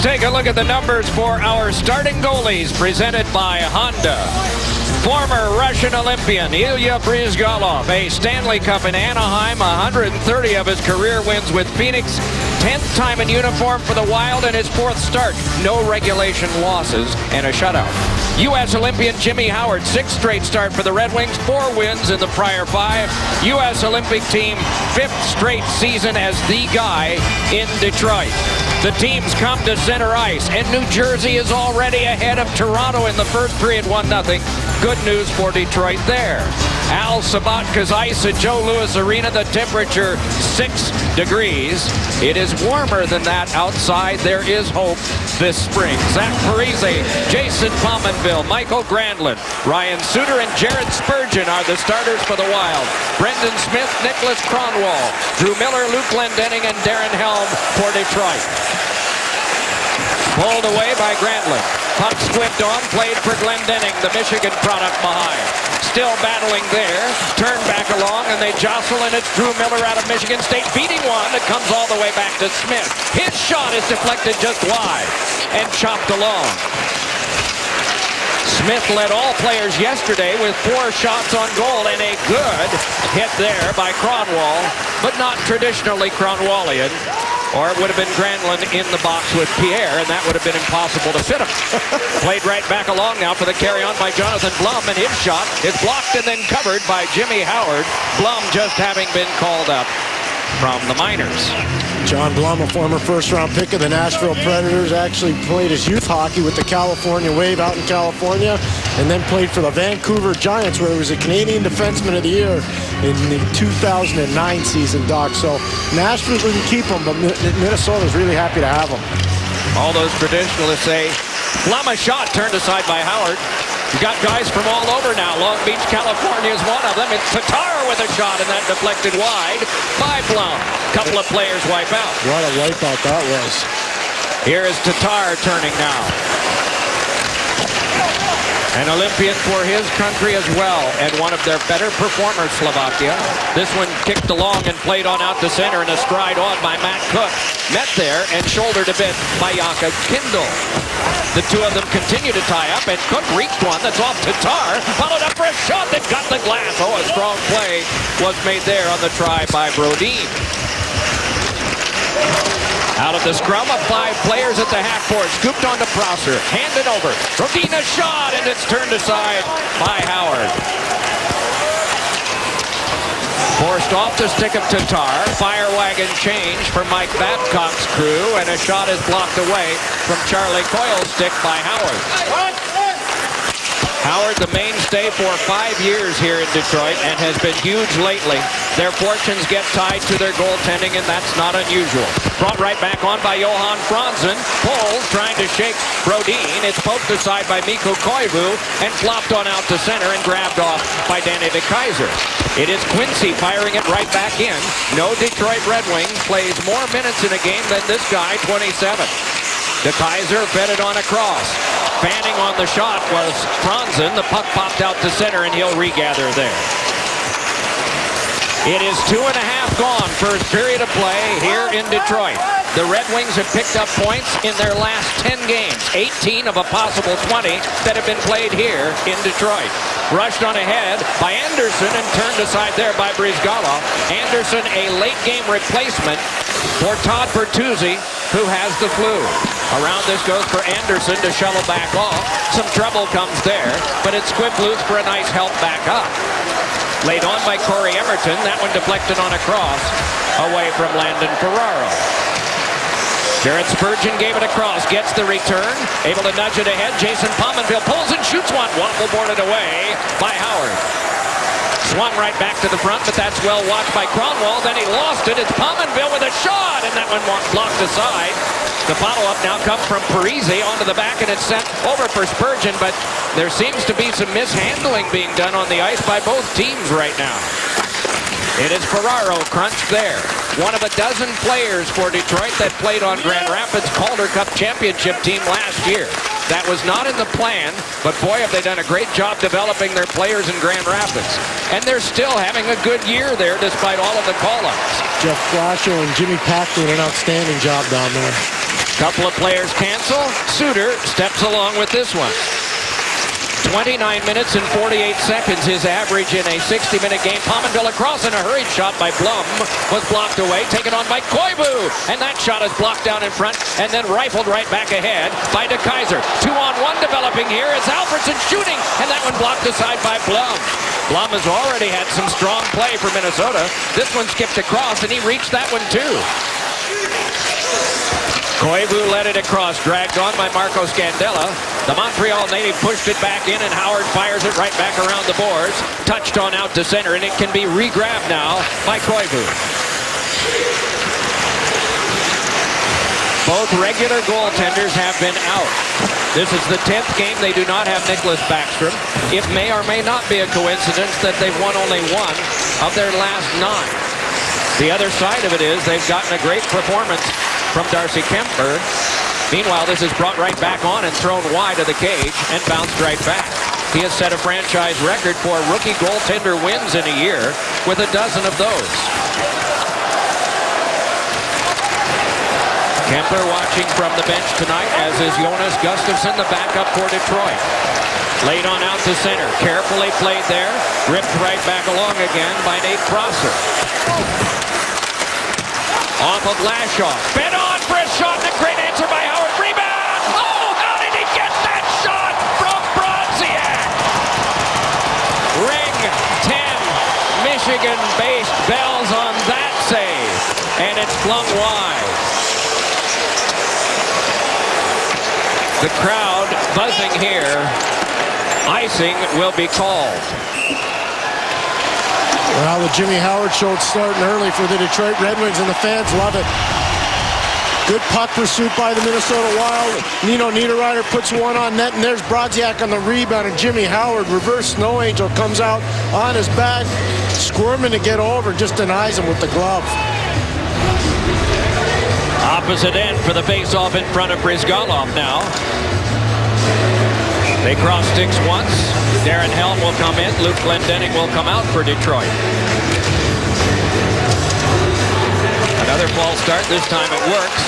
take a look at the numbers for our starting goalies, presented by Honda. Former Russian Olympian Ilya Bryzgalov, a Stanley Cup in Anaheim, 130 of his career wins with Phoenix, 10th time in uniform for the Wild and his 4th start. No regulation losses and a shutout. U.S. Olympian Jimmy Howard, 6th straight start for the Red Wings, 4 wins in the prior 5. U.S. Olympic team, 5th straight season as the guy in Detroit. The teams come to center ice, and New Jersey is already ahead of Toronto in the first period, 1-0. Good news for Detroit there. Al Sabatka's ice at Joe Louis Arena, the temperature 6 degrees. It is warmer than that outside. There is hope this spring. Zach Parise, Jason Pominville, Michael Granlund, Ryan Suter, and Jared Spurgeon are the starters for the Wild. Brendan Smith, Nicholas Kronwall, Drew Miller, Luke Glendening, and Darren Helm for Detroit. Pulled away by Granlund. Puck squibbed on, played for Glendening, the Michigan product behind. Still battling there, turned back along, and they jostle, and it's Drew Miller out of Michigan State, beating one that comes all the way back to Smith. His shot is deflected just wide and chopped along. Smith led all players yesterday with 4 shots on goal and a good hit there by Kronwall, but not traditionally Kronwallian. Or it would have been Granlund in the box with Pierre, and that would have been impossible to fit him. Played right back along now for the carry-on by Jonathan Blum, and his shot is blocked and then covered by Jimmy Howard. Blum just having been called up from the minors. John Blum, a former first-round pick of the Nashville Predators, actually played his youth hockey with the California Wave out in California, and then played for the Vancouver Giants, where he was a Canadian Defenseman of the Year in the 2009 season, Doc. So Nashville didn't keep him, but Minnesota's really happy to have him. All those traditionalists say, Blum a shot turned aside by Howard. You got guys from all over now. Long Beach, California is one of them. It's Tatar with a shot, and that deflected wide by Blum. Couple of players wipe out. What a wipeout that was. Here is Tatar turning now. An Olympian for his country as well, and one of their better performers, Slovakia. This one kicked along and played on out to center, and a stride on by Matt Cook. Met there and shouldered a bit by Jakob Kindl. The two of them continue to tie up, and Cook reached one that's off Tatar, followed up for a shot that got the glass. Oh, a strong play was made there on the try by Brodin. Out of the scrum of 5 players at the half court, scooped onto Prosser, handed over. Brodin a shot, and it's turned aside by Howard. Forced off the stick of Tatar. Fire wagon change for Mike Babcock's crew, and a shot is blocked away from Charlie Coyle's stick by Howard. Howard, the mainstay for 5 years here in Detroit, and has been huge lately. Their fortunes get tied to their goaltending, and that's not unusual. Brought right back on by Johan Franzen. Pulls, trying to shake Brodin. It's poked aside by Mikko Koivu, and flopped on out to center and grabbed off by Danny DeKeyser. It is Quincy firing it right back in. No Detroit Red Wing plays more minutes in a game than this guy, 27. DeKeyser fed it on across. Fanning on the shot was Franzen. The puck popped out to center, and he'll regather there. It is 2.5 gone, first period of play here in Detroit. The Red Wings have picked up points in their last 10 games, 18 of a possible 20 that have been played here in Detroit. Rushed on ahead by Anderson and turned aside there by Bryzgalov. Anderson, a late-game replacement for Todd Bertuzzi, who has the flu. Around this goes for Anderson to shovel back off. Some trouble comes there, but it's squibbed loose for a nice help back up. Laid on by Corey Emerton. That one deflected on a cross away from Landon Ferraro. Jared Spurgeon gave it across, gets the return, able to nudge it ahead. Jason Pominville pulls and shoots one. Waffle boarded away by Howard. Swung right back to the front, but that's well watched by Kronwall. Then he lost it. It's Pominville with a shot, and that one blocked aside. The follow-up now comes from Parise onto the back, and it's sent over for Spurgeon, but there seems to be some mishandling being done on the ice by both teams right now. It is Ferraro crunched there. One of a dozen players for Detroit that played on Grand Rapids Calder Cup championship team last year. That was not in the plan, but boy, have they done a great job developing their players in Grand Rapids. And they're still having a good year there despite all of the call-ups. Jeff Flasher and Jimmy Pack doing an outstanding job down there. Couple of players cancel. Suter steps along with this one. 29 minutes and 48 seconds his average in a 60-minute game. Palmendale across, and a hurried shot by Blum was blocked away, taken on by Koivu, and that shot is blocked down in front and then rifled right back ahead by DeKeyser. 2-on-1 developing here. It's Alfredsson shooting, and that one blocked aside by Blum. Blum has already had some strong play for Minnesota. This one skipped across, and he reached that one too. Koivu led it across, dragged on by Marco Scandella. The Montreal native pushed it back in, and Howard fires it right back around the boards. Touched on out to center, and it can be re-grabbed now by Koivu. Both regular goaltenders have been out. This is the 10th game they do not have Nicholas Backstrom. It may or may not be a coincidence that they've won only one of their last 9. The other side of it is they've gotten a great performance from Darcy Kemper. Meanwhile, this is brought right back on and thrown wide of the cage and bounced right back. He has set a franchise record for rookie goaltender wins in a year with a dozen of those. Kemper watching from the bench tonight, as is Jonas Gustafsson, the backup for Detroit. Laid on out to center. Carefully played there. Ripped right back along again by Nate Prosser. Off of Lashaw. Bent on for a shot, and a great answer by Howard. Rebound! Oh, how did he get that shot from Bronziak? Ring 10. Michigan-based bells on that save. And it's flung wide. The crowd buzzing here. Icing will be called. Well, the Jimmy Howard show starting early for the Detroit Red Wings, and the fans love it. Good puck pursuit by the Minnesota Wild. Nino Niederreiter puts one on net, and there's Brodziak on the rebound, and Jimmy Howard, reverse snow angel, comes out on his back, squirming to get over, just denies him with the glove. Opposite end for the face-off in front of Brizgalov now. They cross sticks once. Darren Helm will come in. Luke Glendening will come out for Detroit. Another false start. This time it works.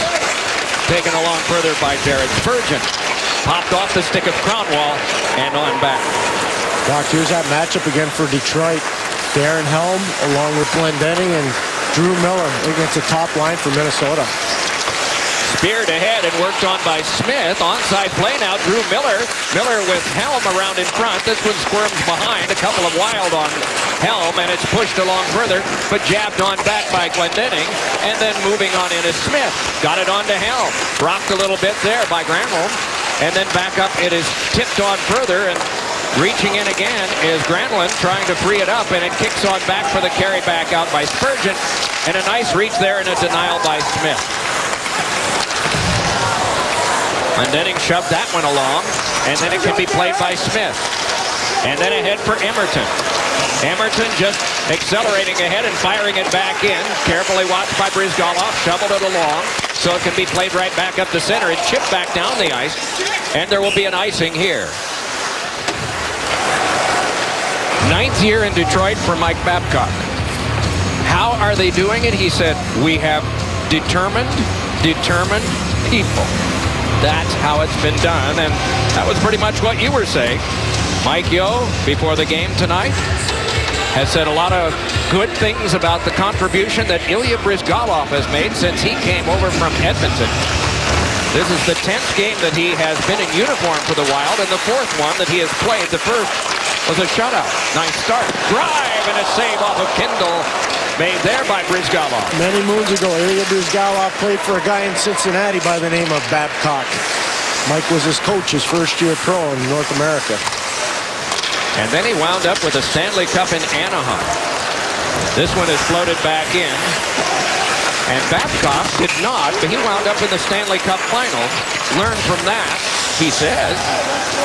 Taken along further by Jared Spurgeon. Popped off the stick of Kronwall and on back. Doc, here's that matchup again for Detroit. Darren Helm along with Glendening and Drew Miller against the top line for Minnesota. Speared ahead and worked on by Smith. Onside play now. Drew Miller. Miller with Helm around in front. This one squirms behind. A couple of Wild on Helm, and it's pushed along further, but jabbed on back by Glendening. And then moving on in is Smith. Got it on to Helm. Rocked a little bit there by Granlund. And then back up. It is tipped on further, and reaching in again is Granlund trying to free it up, and it kicks on back for the carry back out by Spurgeon. And a nice reach there and a denial by Smith. Glendening shoved that one along, and then it can be played by Smith. And then ahead for Emerton. Emerton just accelerating ahead and firing it back in. Carefully watched by Brizgalov, shoveled it along, so it can be played right back up the center and chipped back down the ice. And there will be an icing here. 9th year in Detroit for Mike Babcock. How are they doing it? He said, we have determined people. That's how it's been done, and that was pretty much what you were saying. Mike Yeo, before the game tonight, has said a lot of good things about the contribution that Ilya Brizgalov has made since he came over from Edmonton. This is the 10th game that he has been in uniform for the Wild, and the 4th one that he has played. The first was a shutout. Nice start. Drive and a save off of Kindle. Made there by Brizgalov. Many moons ago, Ilya Brizgalov played for a guy in Cincinnati by the name of Babcock. Mike was his coach his first year pro in North America. And then he wound up with a Stanley Cup in Anaheim. This one is floated back in. And Babcock did not, but he wound up in the Stanley Cup final. Learned from that, he says.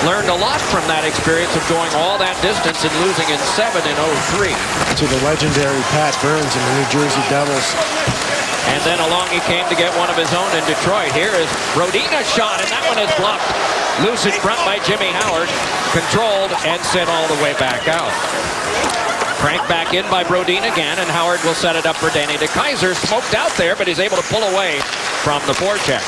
Learned a lot from that experience of going all that distance and losing in 7 in 03. To the legendary Pat Burns and the New Jersey Devils. And then along he came to get one of his own in Detroit. Here is Rodina's shot, and that one is blocked. Loose in front by Jimmy Howard. Controlled and sent all the way back out. Cranked back in by Brodin again, and Howard will set it up for Danny DeKeyser. Smoked out there, but he's able to pull away from the forecheck.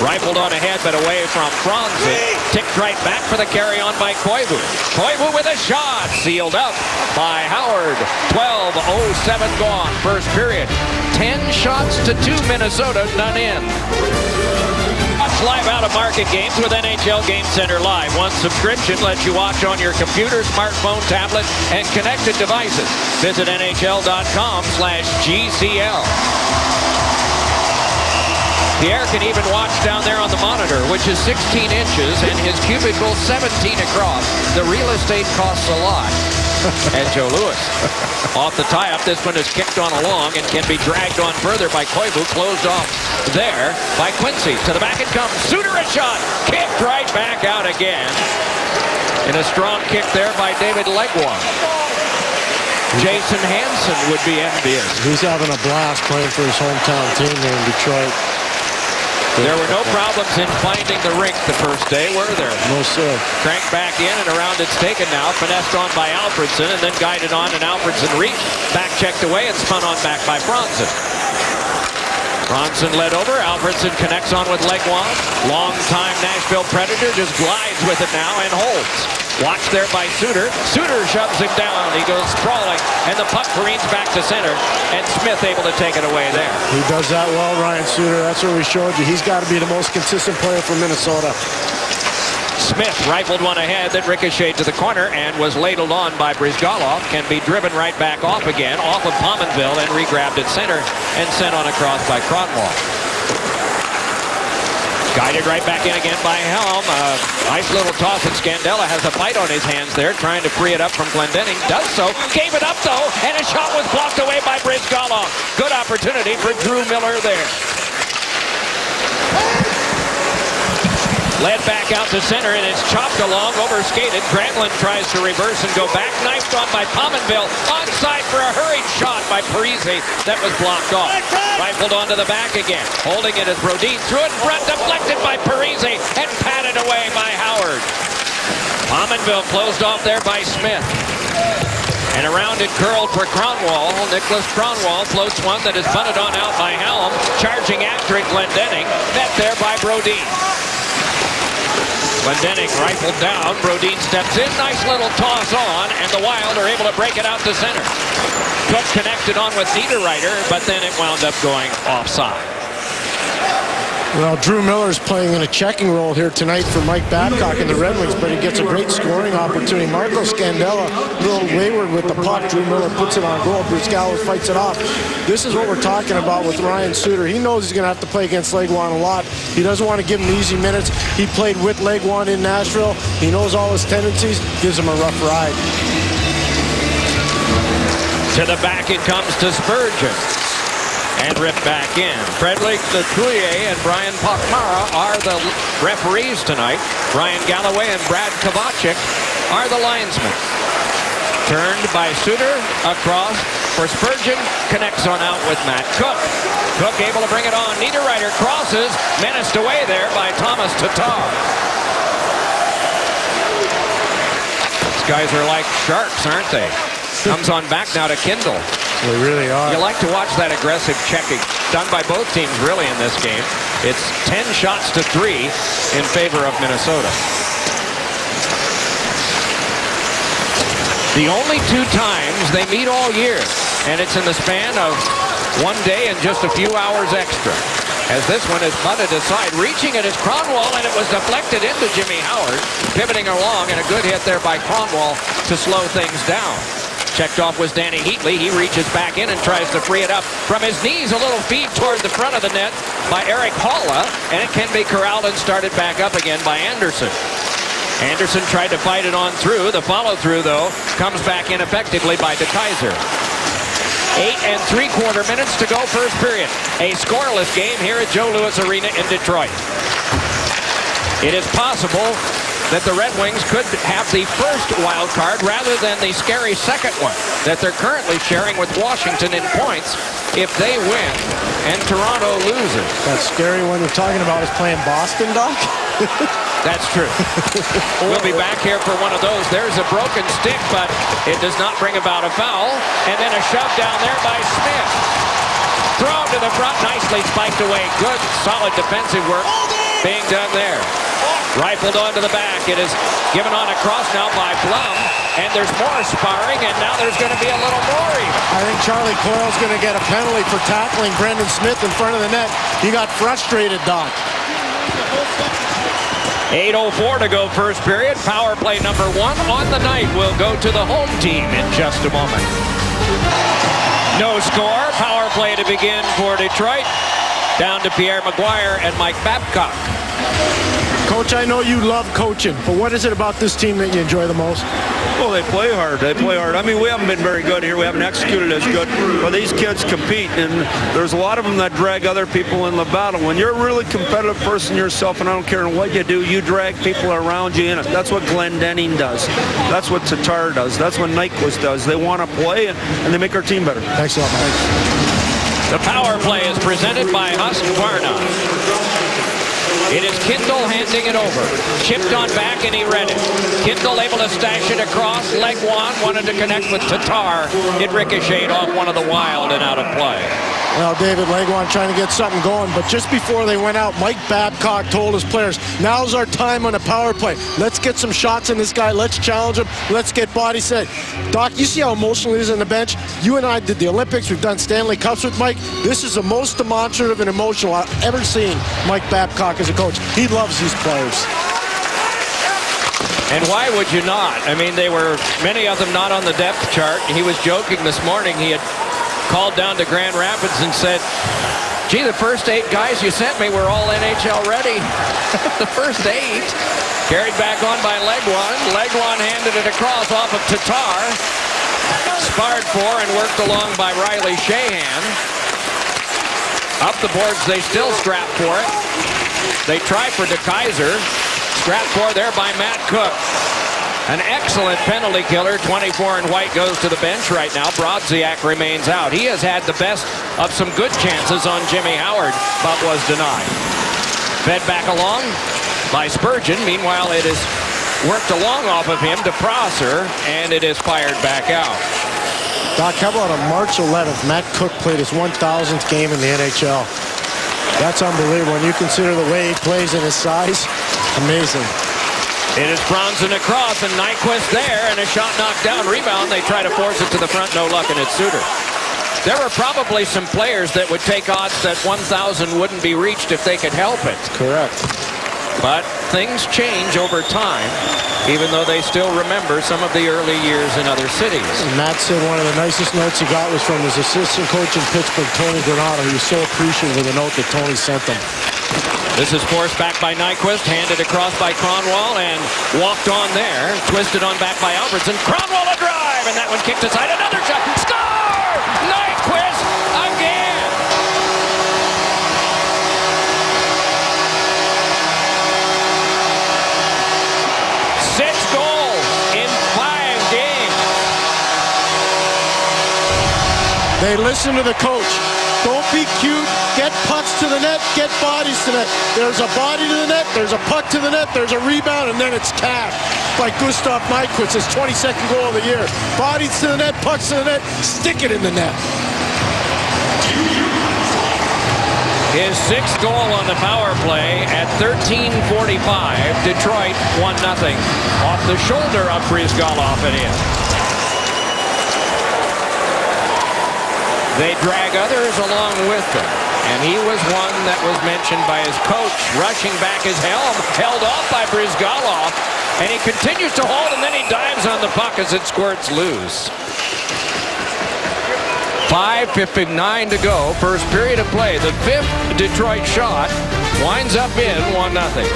Rifled on ahead, but away from Franzen. Ticked right back for the carry on by Koivu. Koivu with a shot. Sealed up by Howard. 12:07 gone. First period. 10 shots to 2 Minnesota, none in. Watch live out-of-market games with NHL Game Center Live. One subscription lets you watch on your computer, smartphone, tablet, and connected devices. Visit NHL.com/GCL. Pierre can even watch down there on the monitor, which is 16 inches, and his cubicle 17 across. The real estate costs a lot. And Joe Louis. Off the tie-up, this one is kicked on along and can be dragged on further by Koivu. Closed off there by Quincy. To the back it comes. Suter a shot. Kicked right back out again. And a strong kick there by David Legwand. Jason Hanson would be envious. He's having a blast playing for his hometown team there in Detroit. There were no problems in finding the rink the first day, were there? No, sir. Cranked back in and around it's taken now. Finessed on by Alfredson and then guided on, and Alfredson reached. Back checked away and spun on back by Franzen. Franzen led over. Alfredson connects on with Legwand. Long-time Nashville Predator just glides with it now and holds. Watched there by Suter. Suter shoves him down. He goes sprawling, and the puck careens back to center, and Smith able to take it away there. He does that well, Ryan Suter. That's what we showed you. He's got to be the most consistent player for Minnesota. Smith rifled one ahead that ricocheted to the corner and was ladled on by Brizgalov. Can be driven right back off again, off of Pominville, and re-grabbed at center and sent on across by Kronwall. Guided right back in again by Helm. Nice little toss, and Scandella has a fight on his hands there, trying to free it up from Glendening. Does so. Gave it up, though, and a shot was blocked away by Brizgalov. Good opportunity for Drew Miller there. Led back out to center, and it's chopped along, overskated. Granlund tries to reverse and go back. Knifed on by Pominville. Onside for a hurried shot by Parise. That was blocked off. Rifled onto the back again. Holding it as Brodin threw it in front. Deflected by Parise and patted away by Howard. Pominville closed off there by Smith. And around it curled for Kronwall. Nicholas Kronwall floats one that is bunted on out by Helm. Charging after it, Glendening. Met there by Brodin. Glendening rifled down. Brodin steps in. Nice little toss on, and the Wild are able to break it out to center. Cook connected on with Niederreiter, but then it wound up going offside. Well, Drew Miller's playing in a checking role here tonight for Mike Babcock and the Red Wings, but he gets a great scoring opportunity. Marco Scandella, a little wayward with the puck. Drew Miller puts it on goal. Brizgalov fights it off. This is what we're talking about with Ryan Suter. He knows he's going to have to play against Legwand a lot. He doesn't want to give him easy minutes. He played with Legwand in Nashville. He knows all his tendencies. Gives him a rough ride. To the back it comes to Spurgeon. And ripped back in. Frederic Letouillier and Brian Pakmara are the referees tonight. Brian Galloway and Brad Kovacic are the linesmen. Turned by Suter across for Spurgeon. Connects on out with Matt Cook. Cook able to bring it on. Niederreiter crosses. Menaced away there by Thomas Tatar. These guys are like sharks, aren't they? Comes on back now to Kindle. They really are. You like to watch that aggressive checking done by both teams really in this game. It's 10 shots to 3 in favor of Minnesota. The only 2 times they meet all year, and it's in the span of 1 day and just a few hours extra. As this one is butted aside, reaching it is Kronwall, and it was deflected into Jimmy Howard, pivoting along, and a good hit there by Kronwall to slow things down. Checked off was Danny Heatley. He reaches back in and tries to free it up from his knees. A little feed toward the front of the net by Eric Halla, and it can be corralled and started back up again by Anderson. Anderson tried to fight it on through. The follow-through, though, comes back in effectively by DeKaiser. 8 3/4 minutes to go first period. A scoreless game here at Joe Louis Arena in Detroit. It is possible that the Red Wings could have the first wild card rather than the scary second one that they're currently sharing with Washington in points if they win and Toronto loses. That scary one you're talking about is playing Boston, Doc? That's true. We'll be back here for one of those. There's a broken stick, but it does not bring about a foul. And then a shove down there by Smith. Thrown to the front, nicely spiked away. Good, solid defensive work being done there. Rifled onto the back. It is given on across now by Blum. And there's more sparring, and now there's going to be a little more even. I think Charlie Coyle's going to get a penalty for tackling Brendan Smith in front of the net. He got frustrated, Doc. 8:04 to go first period. Power play number 1 on the night will go to the home team in just a moment. No score. Power play to begin for Detroit. Down to Pierre Maguire and Mike Babcock. Coach, I know you love coaching, but what is it about this team that you enjoy the most? Well, they play hard. They play hard. I mean, we haven't been very good here. We haven't executed as good. But these kids compete, and there's a lot of them that drag other people in the battle. When you're a really competitive person yourself, and I don't care what you do, you drag people around you in it. That's what Glendenning does. That's what Tatar does. That's what Nyquist does. They want to play, and they make our team better. Thanks a lot, Mike. The power play is presented by Husqvarna. It is Kindle handing it over. Chipped on back, and he read it. Kindle able to stash it across. Legwan wanted to connect with Tatar. It ricocheted off one of the Wild and out of play. Well, David Legwan trying to get something going, but just before they went out, Mike Babcock told his players, now's our time on the power play. Let's get some shots in this guy. Let's challenge him. Let's get body set. Doc, you see how emotional he is on the bench? You and I did the Olympics. We've done Stanley Cups with Mike. This is the most demonstrative and emotional I've ever seen Mike Babcock as a coach. He loves these players. And why would you not? I mean, they were, many of them not on the depth chart. He was joking this morning. He had called down to Grand Rapids and said, gee, the first 8 guys you sent me were all NHL ready. The first 8. Carried back on by Legwan. Legwan handed it across off of Tatar. Sparred for and worked along by Riley Sheahan. Up the boards, they still strap for it. They try for DeKaiser. Strapped for there by Matt Cook. An excellent penalty killer. 24 in white goes to the bench right now. Brodziak remains out. He has had the best of some good chances on Jimmy Howard, but was denied. Fed back along by Spurgeon. Meanwhile, it is worked along off of him to Prosser, and it is fired back out. Doc, how about on March 11th, Matt Cook played his 1,000th game in the NHL. That's unbelievable. When you consider the way he plays and his size, amazing. It is Bronson across, and Nyquist there, and a shot knocked down. Rebound, they try to force it to the front, no luck, and it's Suter. There were probably some players that would take odds that 1,000 wouldn't be reached if they could help it. Correct. But things change over time, even though they still remember some of the early years in other cities. And Matt said one of the nicest notes he got was from his assistant coach in Pittsburgh, Tony Granato. He was so appreciative of the note that Tony sent him. This is forced back by Nyquist, handed across by Kronwall, and walked on there. Twisted on back by Albertson. Kronwall a drive, and that one kicked aside. Another shot. Score! Nyquist again! Six goals in 5 games. They listen to the coach. Don't be cute. Get pucks to the net. Get bodies to the net. There's a body to the net. There's a puck to the net. There's a rebound, and then it's capped by Gustav Nyquist, his 22nd goal of the year. Bodies to the net. Pucks to the net. Stick it in the net. His 6th goal on the power play at 13:45. Detroit 1-0. Off the shoulder of Bryzgalov and in. They drag others along with them. And he was one that was mentioned by his coach, rushing back his helm, held off by Bryzgalov, and he continues to hold, and then he dives on the puck as it squirts loose. 5:59 to go, first period of play. The 5th Detroit shot winds up in 1-0.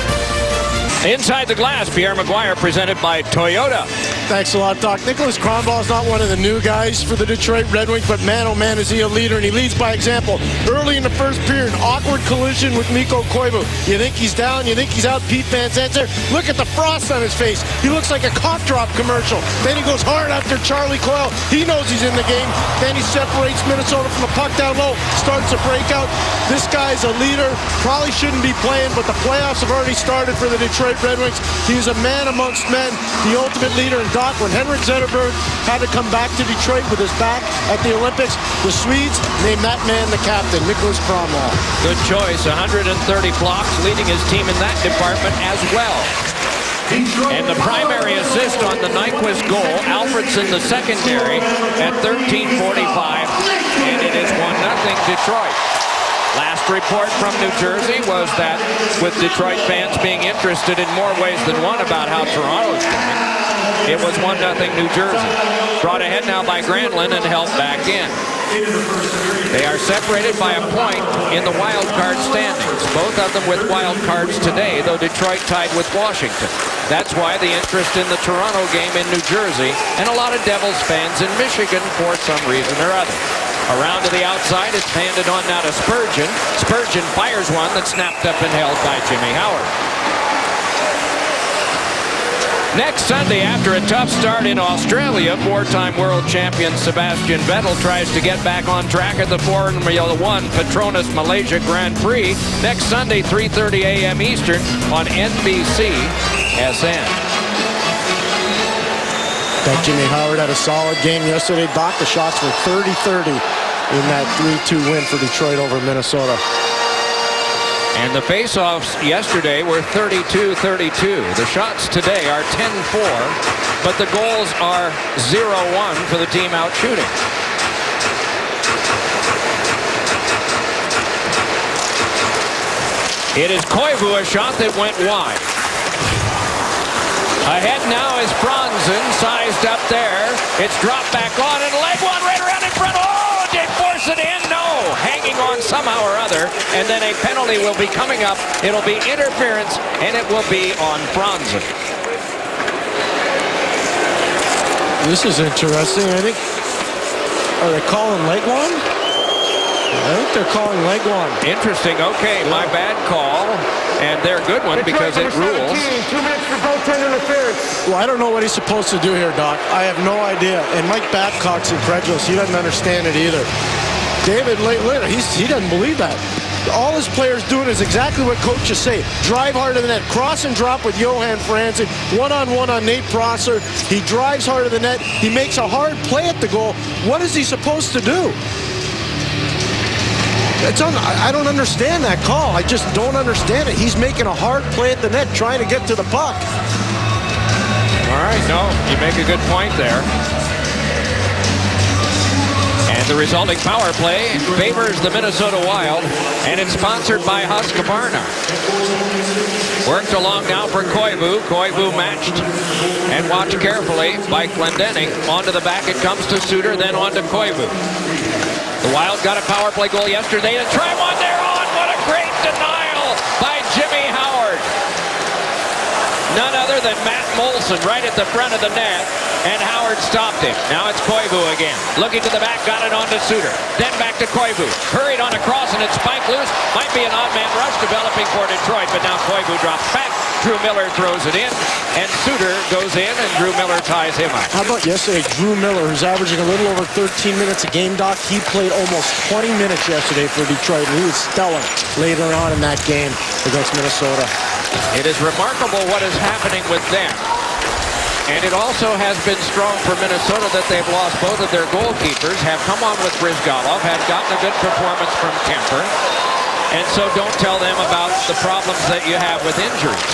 Inside the glass, Pierre Maguire presented by Toyota. Thanks a lot, Doc. Nicholas Kronwall is not one of the new guys for the Detroit Red Wings, but man, oh man, is he a leader, and he leads by example. Early in the first period, awkward collision with Mikko Koivu. You think he's down, you think he's out, Pete Van Zenzer. Look at the frost on his face. He looks like a cough drop commercial. Then he goes hard after Charlie Coyle. He knows he's in the game. Then he separates Minnesota from the puck down low, starts a breakout. This guy's a leader. Probably shouldn't be playing, but the playoffs have already started for the Detroit Red Wings. He's a man amongst men, the ultimate leader, and Doc, when Henrik Zetterberg had to come back to Detroit with his back at the Olympics, the Swedes named that man the captain, Nicholas Cromwell. Good choice. 130 blocks, leading his team in that department as well. And the primary assist on the Nyquist goal, Alfredson the secondary at 13:45, and it is 1-0 Detroit. Last report from New Jersey was that with Detroit fans being interested in more ways than one about how Toronto's doing, it was 1-0 New Jersey. Brought ahead now by Granlund and helped back in. They are separated by a point in the wild card standings, both of them with wild cards today, though Detroit tied with Washington. That's why the interest in the Toronto game in New Jersey and a lot of Devils fans in Michigan for some reason or other. Around to the outside, it's handed on now to Spurgeon. Spurgeon fires one that's snapped up and held by Jimmy Howard. Next Sunday, after a tough start in Australia, four-time world champion Sebastian Vettel tries to get back on track at the Formula One Petronas Malaysia Grand Prix next Sunday, 3:30 a.m. Eastern on NBC SN. That Jimmy Howard had a solid game yesterday. Doc, the shots were 30-30 in that 3-2 win for Detroit over Minnesota. And the face-offs yesterday were 32-32. The shots today are 10-4, but the goals are 0-1 for the team out shooting. It is Koivu, a shot that went wide. Ahead now is Franzen, sized up there. It's dropped back on and leg one right around in front. Oh, did force it in? No. Hanging on somehow or other. And then a penalty will be coming up. It'll be interference, and it will be on Franzen. This is interesting, I think. Are they calling leg one? I think they're calling leg one. Interesting. Okay, my bad call. And they're a good one because it rules. 2 minutes for goaltender interference. Well, I don't know what he's supposed to do here, Doc. I have no idea. And Mike Babcock's incredulous. He doesn't understand it either. David Later, he doesn't believe that. All his players doing is exactly what coaches say. Drive hard to the net. Cross and drop with Johan Franzen. One-on-one on Nate Prosser. He drives hard to the net. He makes a hard play at the goal. What is he supposed to do? I don't understand that call. I just don't understand it. He's making a hard play at the net, trying to get to the puck. All right, no, you make a good point there. And the resulting power play favors the Minnesota Wild, and it's sponsored by Husqvarna. Worked along now for Koivu. Koivu matched and watched carefully by Glendening. Onto the back it comes to Suter, then on to Koivu. The Wild got a power play goal yesterday to try one there on. What a great denial by Jimmy Howard. None other than Matt Molson right at the front of the net, and Howard stopped him. Now it's Koivu again. Looking to the back, got it on to Suter. Then back to Koivu. Hurried on across, and it's spiked loose. Might be an odd man rush developing for Detroit, but now Koivu drops back. Drew Miller throws it in, and Suter goes in, and Drew Miller ties him up. How about yesterday, Drew Miller, who's averaging a little over 13 minutes a game, Doc? He played almost 20 minutes yesterday for Detroit, and he was stellar later on in that game against Minnesota. It is remarkable what is happening with them. And it also has been strong for Minnesota that they've lost both of their goalkeepers, have come on with Brizgalov, had gotten a good performance from Kemper. And so don't tell them about the problems that you have with injuries.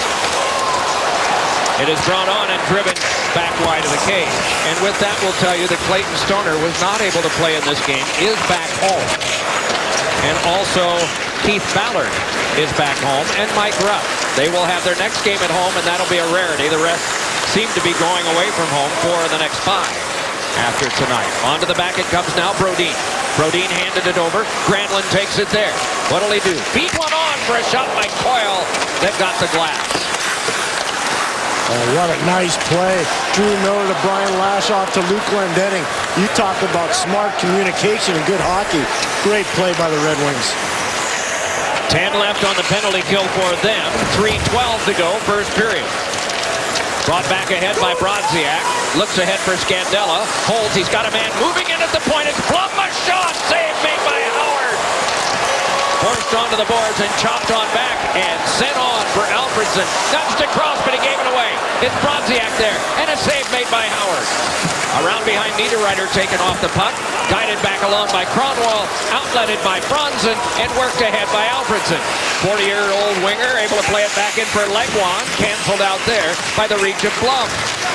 It is brought on and driven back wide of the cage. And with that, we'll tell you that Clayton Stoner was not able to play in this game, is back home. And also, Keith Ballard is back home, and Mike Rupp. They will have their next game at home, and that'll be a rarity. The rest seem to be going away from home for the next 5 after tonight. Onto the back it comes now, Brodin. Brodin handed it over. Granlund takes it there. What'll he do? Beat one on for a shot by Coyle that got the glass. Oh, what a nice play. Drew Miller to Brian Lashoff to Luke Glendening. You talk about smart communication and good hockey. Great play by the Red Wings. 10 left on the penalty kill for them. 3:12 to go, first period. Brought back ahead by Brodziak. Looks ahead for Scandella. Holds, he's got a man moving in at the point. It's Blum, a shot. Save made by Howard. Pushed onto the boards and chopped on back and sent on for Alfredson. Nudged across, but he gave it away. It's Brodziak there, and a save made by Howard. Around behind Niederreiter, taken off the puck. Guided back along by Kronwall. Outletted by Franzen, and worked ahead by Alfredson. 40-year-old winger able to play it back in for Legwand. Canceled out there by the reach of Blum.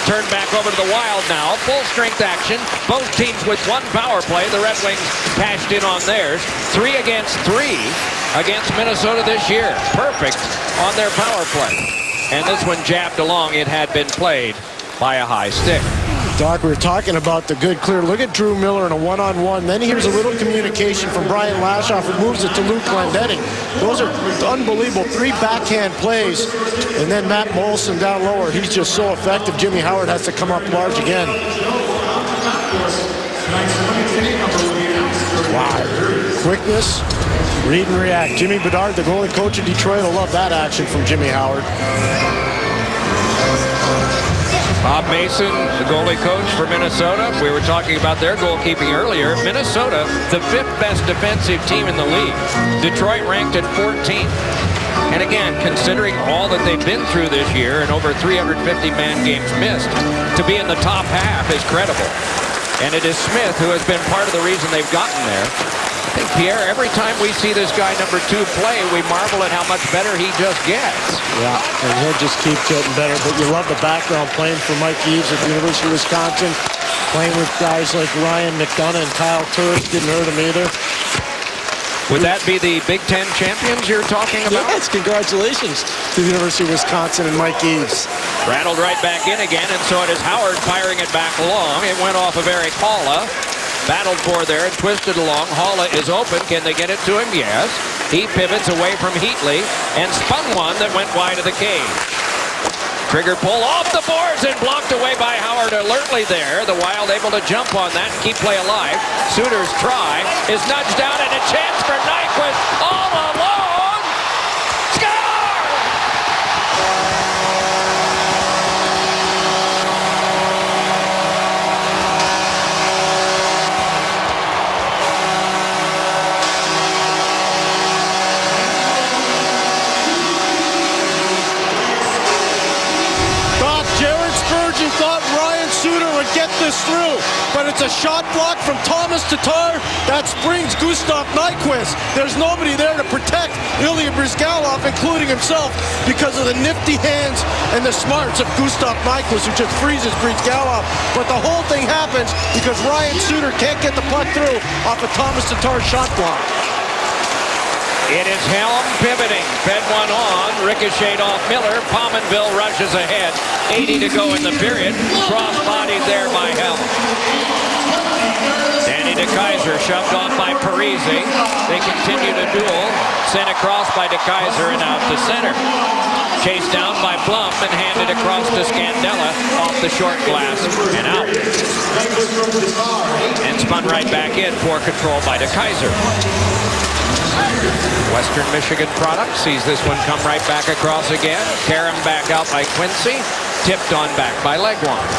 Turned back over to the Wild now. Full strength action. Both teams with one power play. The Red Wings cashed in on theirs. 3 against 3 against Minnesota this year. Perfect on their power play. And this one jabbed along. It had been played by a high stick. Doc, we were talking about the good clear. Look at Drew Miller in a one-on-one. Then here's a little communication from Brian Lashoff, who moves it to Luke Glendening. Those are unbelievable 3 backhand plays. And then Matt Molson down lower. He's just so effective. Jimmy Howard has to come up large again. Wow. Quickness, read and react. Jimmy Bedard, the goalie coach of Detroit, will love that action from Jimmy Howard. Bob Mason, the goalie coach for Minnesota. We were talking about their goalkeeping earlier. Minnesota, the 5th best defensive team in the league. Detroit ranked at 14th. And again, considering all that they've been through this year and over 350 man games missed, to be in the top half is credible. And it is Smith who has been part of the reason they've gotten there. I think, Pierre, every time we see this guy number 2 play, we marvel at how much better he just gets. Yeah, and he'll just keep getting better. But you love the background playing for Mike Eaves at the University of Wisconsin, playing with guys like Ryan McDonough and Kyle Turris. Didn't hurt him either. Would that be the Big Ten champions you're talking about? Yes, congratulations to the University of Wisconsin and Mike Eaves. Rattled right back in again, and so it is Howard firing it back along. It went off of Eric Haula. Battled for there and twisted along. Haula is open. Can they get it to him? Yes. He pivots away from Heatley and spun one that went wide of the cage. Trigger pull off the boards and blocked away by Howard alertly there. The Wild able to jump on that and keep play alive. Suter's try is nudged out, and a chance for Nyquist all alone. Score! Thought Ryan Suter would get this through, but it's a shot block from Thomas Tatar that springs Gustav Nyquist. There's nobody there to protect Ilya Bryzgalov, including himself, because of the nifty hands and the smarts of Gustav Nyquist, who just freezes Bryzgalov. But the whole thing happens because Ryan Suter can't get the puck through off of Thomas Tatar's shot block. It is Helm pivoting. Fed one on. Ricocheted off Miller. Pominville rushes ahead. 80 to go in the period. Cross-bodied there by Helm. Danny DeKeyser shoved off by Parise. They continue to duel. Sent across by DeKeyser and out to center. Chased down by Blum and handed across to Scandella off the short glass and out. And spun right back in. Poor control by DeKeyser. Western Michigan product sees this one come right back across again. Karam back out by Quincy. Tipped on back by Legwand.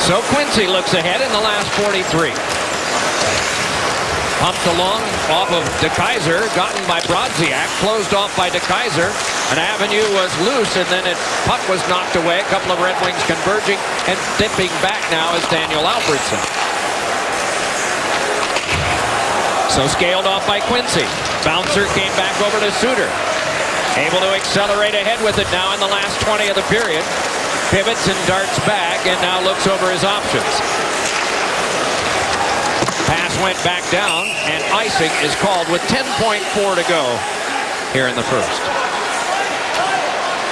So Quincy looks ahead in the last 43. Pumped along off of DeKeyser, gotten by Brodziak, closed off by DeKeyser. An avenue was loose, and then puck was knocked away. A couple of Red Wings converging, and dipping back now is Daniel Alfredson. So scaled off by Quincy. Bouncer came back over to Suter. Able to accelerate ahead with it now in the last 20 of the period. Pivots and darts back, and now looks over his options. Pass went back down, and icing is called with 10.4 to go here in the first.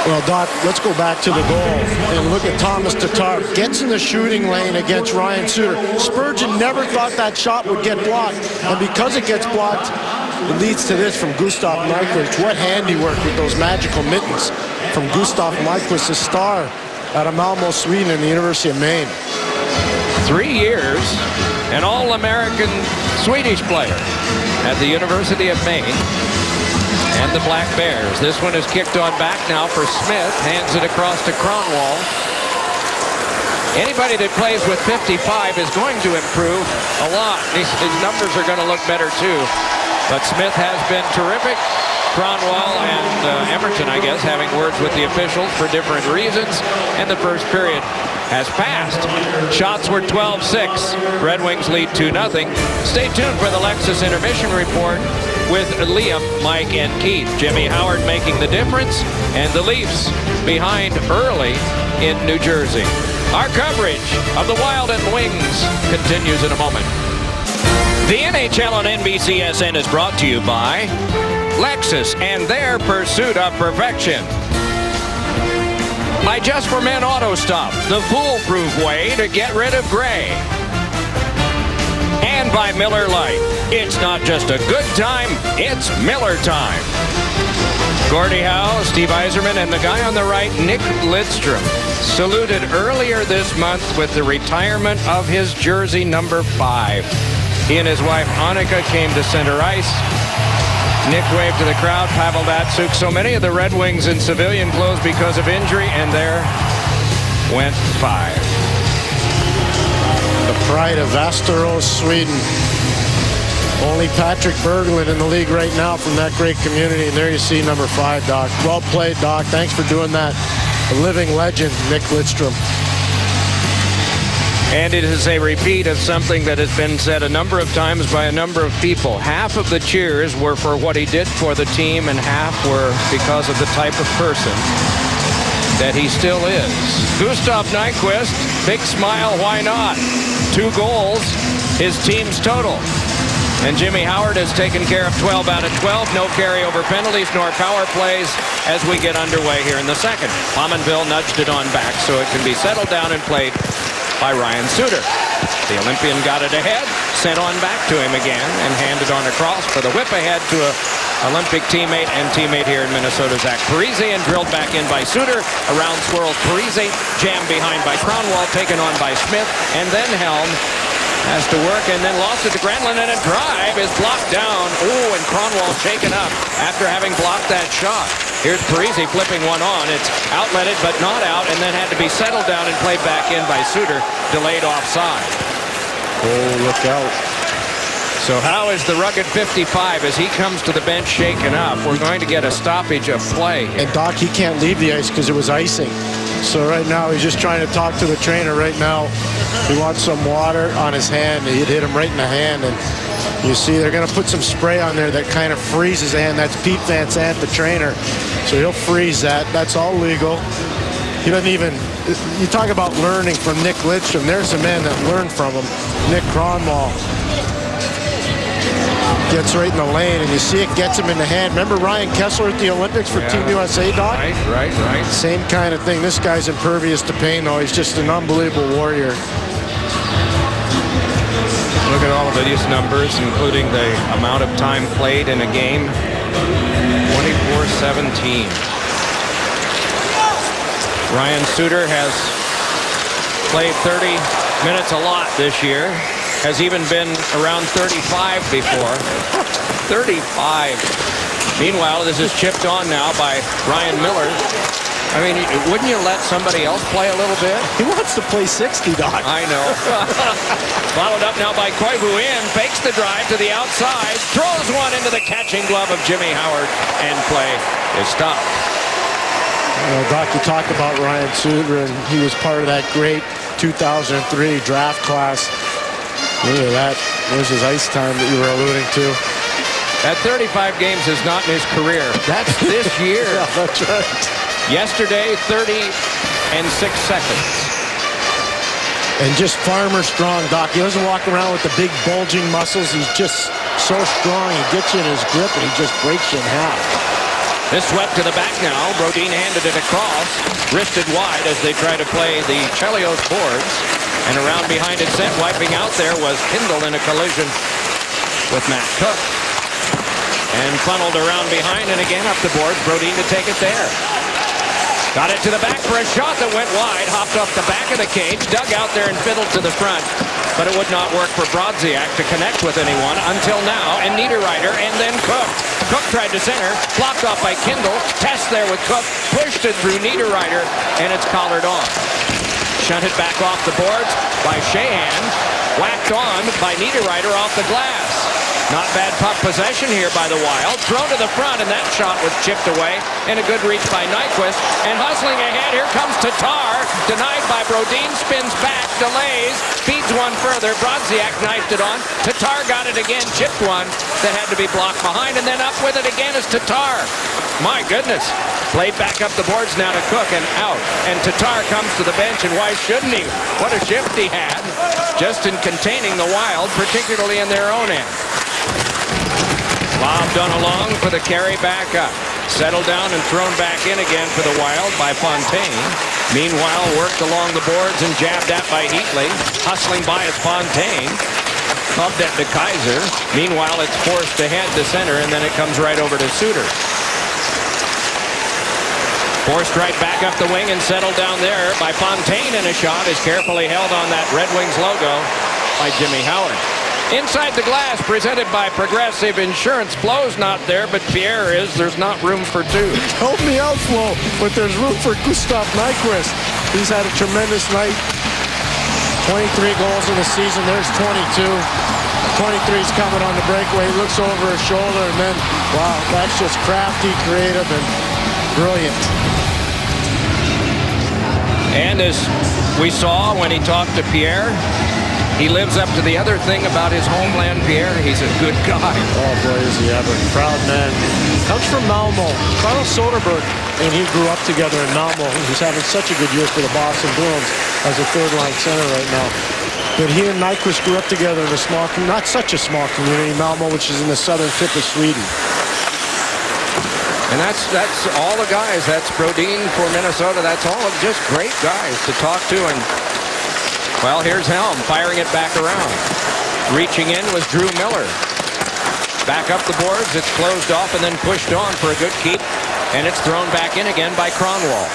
Well, Doc, let's go back to the goal and look at Thomas Tatar. Gets in the shooting lane against Ryan Suter. Spurgeon never thought that shot would get blocked, and because it gets blocked, it leads to this from Gustav Nyquist. What handiwork with those magical mittens from Gustav Nyquist, a star out of Malmö, Sweden, and the University of Maine. 3 years, an All-American Swedish player at the University of Maine. And the Black Bears. This one is kicked on back now for Smith. Hands it across to Kronwall. Anybody that plays with 55 is going to improve a lot. His numbers are going to look better too. But Smith has been terrific. Cronwall and Emerton, I guess, having words with the officials for different reasons. And the first period has passed. Shots were 12-6. Red Wings lead 2-0. Stay tuned for the Lexus Intermission Report with Liam, Mike, and Keith. Jimmy Howard making the difference, and the Leafs behind early in New Jersey. Our coverage of the Wild and Wings continues in a moment. The NHL on NBCSN is brought to you by Lexus and their pursuit of perfection. By Just for Men Auto Stop, the foolproof way to get rid of gray. And by Miller Lite. It's not just a good time, it's Miller time. Gordie Howe, Steve Yzerman, and the guy on the right, Nick Lidstrom, saluted earlier this month with the retirement of his jersey number 5. He and his wife Annika came to center ice. Nick waved to the crowd. Pavel Datsyuk. So many of the Red Wings in civilian clothes because of injury, and there went 5. The pride of Västerås, Sweden. Only Patrick Berglund in the league right now from that great community. And there you see number 5, Doc. Well played, Doc. Thanks for doing that. A living legend, Nick Lidstrom. And it is a repeat of something that has been said a number of times by a number of people. Half of the cheers were for what he did for the team, and half were because of the type of person that he still is. Gustav Nyquist, big smile, why not? 2 goals, his team's total. And Jimmy Howard has taken care of 12 out of 12. No carryover penalties nor power plays as we get underway here in the second. Pominville nudged it on back so it can be settled down and played by Ryan Suter. The Olympian got it ahead, sent on back to him again, and handed on across for the whip ahead to a Olympic teammate and teammate here in Minnesota, Zach Parise, and drilled back in by Suter. Around swirls Parise, jammed behind by Cronwall, taken on by Smith, and then Helm has to work and then lost it to Granlund, and a drive is blocked down. Oh, and Cronwall shaken up after having blocked that shot. Here's Parise flipping one on. It's outletted but not out, and then had to be settled down and played back in by Suter, delayed offside. Oh, look out. So how is the rugged 55 as he comes to the bench shaken up? We're going to get a stoppage of play here. And Doc, he can't leave the ice because it was icing. So right now he's just trying to talk to the trainer right now. He wants some water on his hand. He'd hit him right in the hand, and you see they're going to put some spray on there that kind of freezes the hand. That's Pete Van Sant, the trainer. So he'll freeze that. That's all legal. He doesn't even, you talk about learning from Nick Lidstrom. There's a man that learned from him, Nick Cronwall. Gets right in the lane, and you see it gets him in the hand. Remember Ryan Kessler at the Olympics for Team USA, Doc? Right. Same kind of thing. This guy's impervious to pain, though. He's just an unbelievable warrior. Look at all of these numbers, including the amount of time played in a game. 24-17. Ryan Suter has played 30 minutes a lot this year. Has even been around 35 before. 35. Meanwhile, this is chipped on now by Ryan Miller. I mean, wouldn't you let somebody else play a little bit? He wants to play 60, Doc. I know. Followed up now by Koivu in. Fakes the drive to the outside. Throws one into the catching glove of Jimmy Howard. And play is stopped. You know, Doc, you talk about Ryan Suter, and he was part of that great 2003 draft class. Look at that. There's his ice time that you were alluding to. That 35 games is not in his career. That's this year. Yeah, that's right. Yesterday, 30 and 6 seconds. And just farmer strong, Doc. He doesn't walk around with the big bulging muscles. He's just so strong. He gets you in his grip, and he just breaks you in half. This swept to the back now. Brodin handed it across. Wristed wide as they try to play the Chelios boards. And around behind it sent, wiping out there was Kindle in a collision with Matt Cook. And funneled around behind and again up the boards. Brodin to take it there. Got it to the back for a shot that went wide. Hopped off the back of the cage. Dug out there and fiddled to the front. But it would not work for Brodziak to connect with anyone until now. And Niederreiter and then Cook. Cook tried to center. Blocked off by Kindle. Test there with Cook. Pushed it through Niederreiter. And it's collared on. Shunted back off the boards by Sheahan. Whacked on by Niederreiter off the glass. Not bad puck possession here by the Wild. Thrown to the front, and that shot was chipped away. And a good reach by Nyquist. And hustling ahead, here comes Tatar. Denied by Brodin, spins back, delays, feeds one further. Brodziak knifed it on. Tatar got it again, chipped one that had to be blocked behind, and then up with it again is Tatar. My goodness. Played back up the boards now to Cook, and out. And Tatar comes to the bench, and why shouldn't he? What a shift he had just in containing the Wild, particularly in their own end. Lobbed on along for the carry back up. Settled down and thrown back in again for the Wild by Fontaine. Meanwhile, worked along the boards and jabbed at by Heatley. Hustling by is Fontaine. Pumped at to Kaiser. Meanwhile, it's forced ahead to center, and then it comes right over to Suter. Forced right back up the wing and settled down there by Fontaine, and a shot is carefully held on that Red Wings logo by Jimmy Howard. Inside the glass, presented by Progressive Insurance. Flo's not there, but Pierre is. There's not room for two. Help me out, Flo, but there's room for Gustav Nyquist. He's had a tremendous night. 23 goals in the season. There's 22. 23's coming on the breakaway. He looks over his shoulder, and then, wow, that's just crafty, creative, and brilliant. And as we saw when he talked to Pierre, he lives up to the other thing about his homeland, Pierre. He's a good guy. Oh, boy, is he ever. Proud man. Comes from Malmo. Carl Soderberg, and he grew up together in Malmo. He's having such a good year for the Boston Bruins as a third-line center right now. But he and Nyquist grew up together in a small, not such a small community, Malmo, which is in the southern tip of Sweden. And that's all the guys. That's Brodin for Minnesota. That's all of just great guys to talk to. And well, here's Helm firing it back around. Reaching in was Drew Miller. Back up the boards. It's closed off and then pushed on for a good keep. And it's thrown back in again by Kronwall.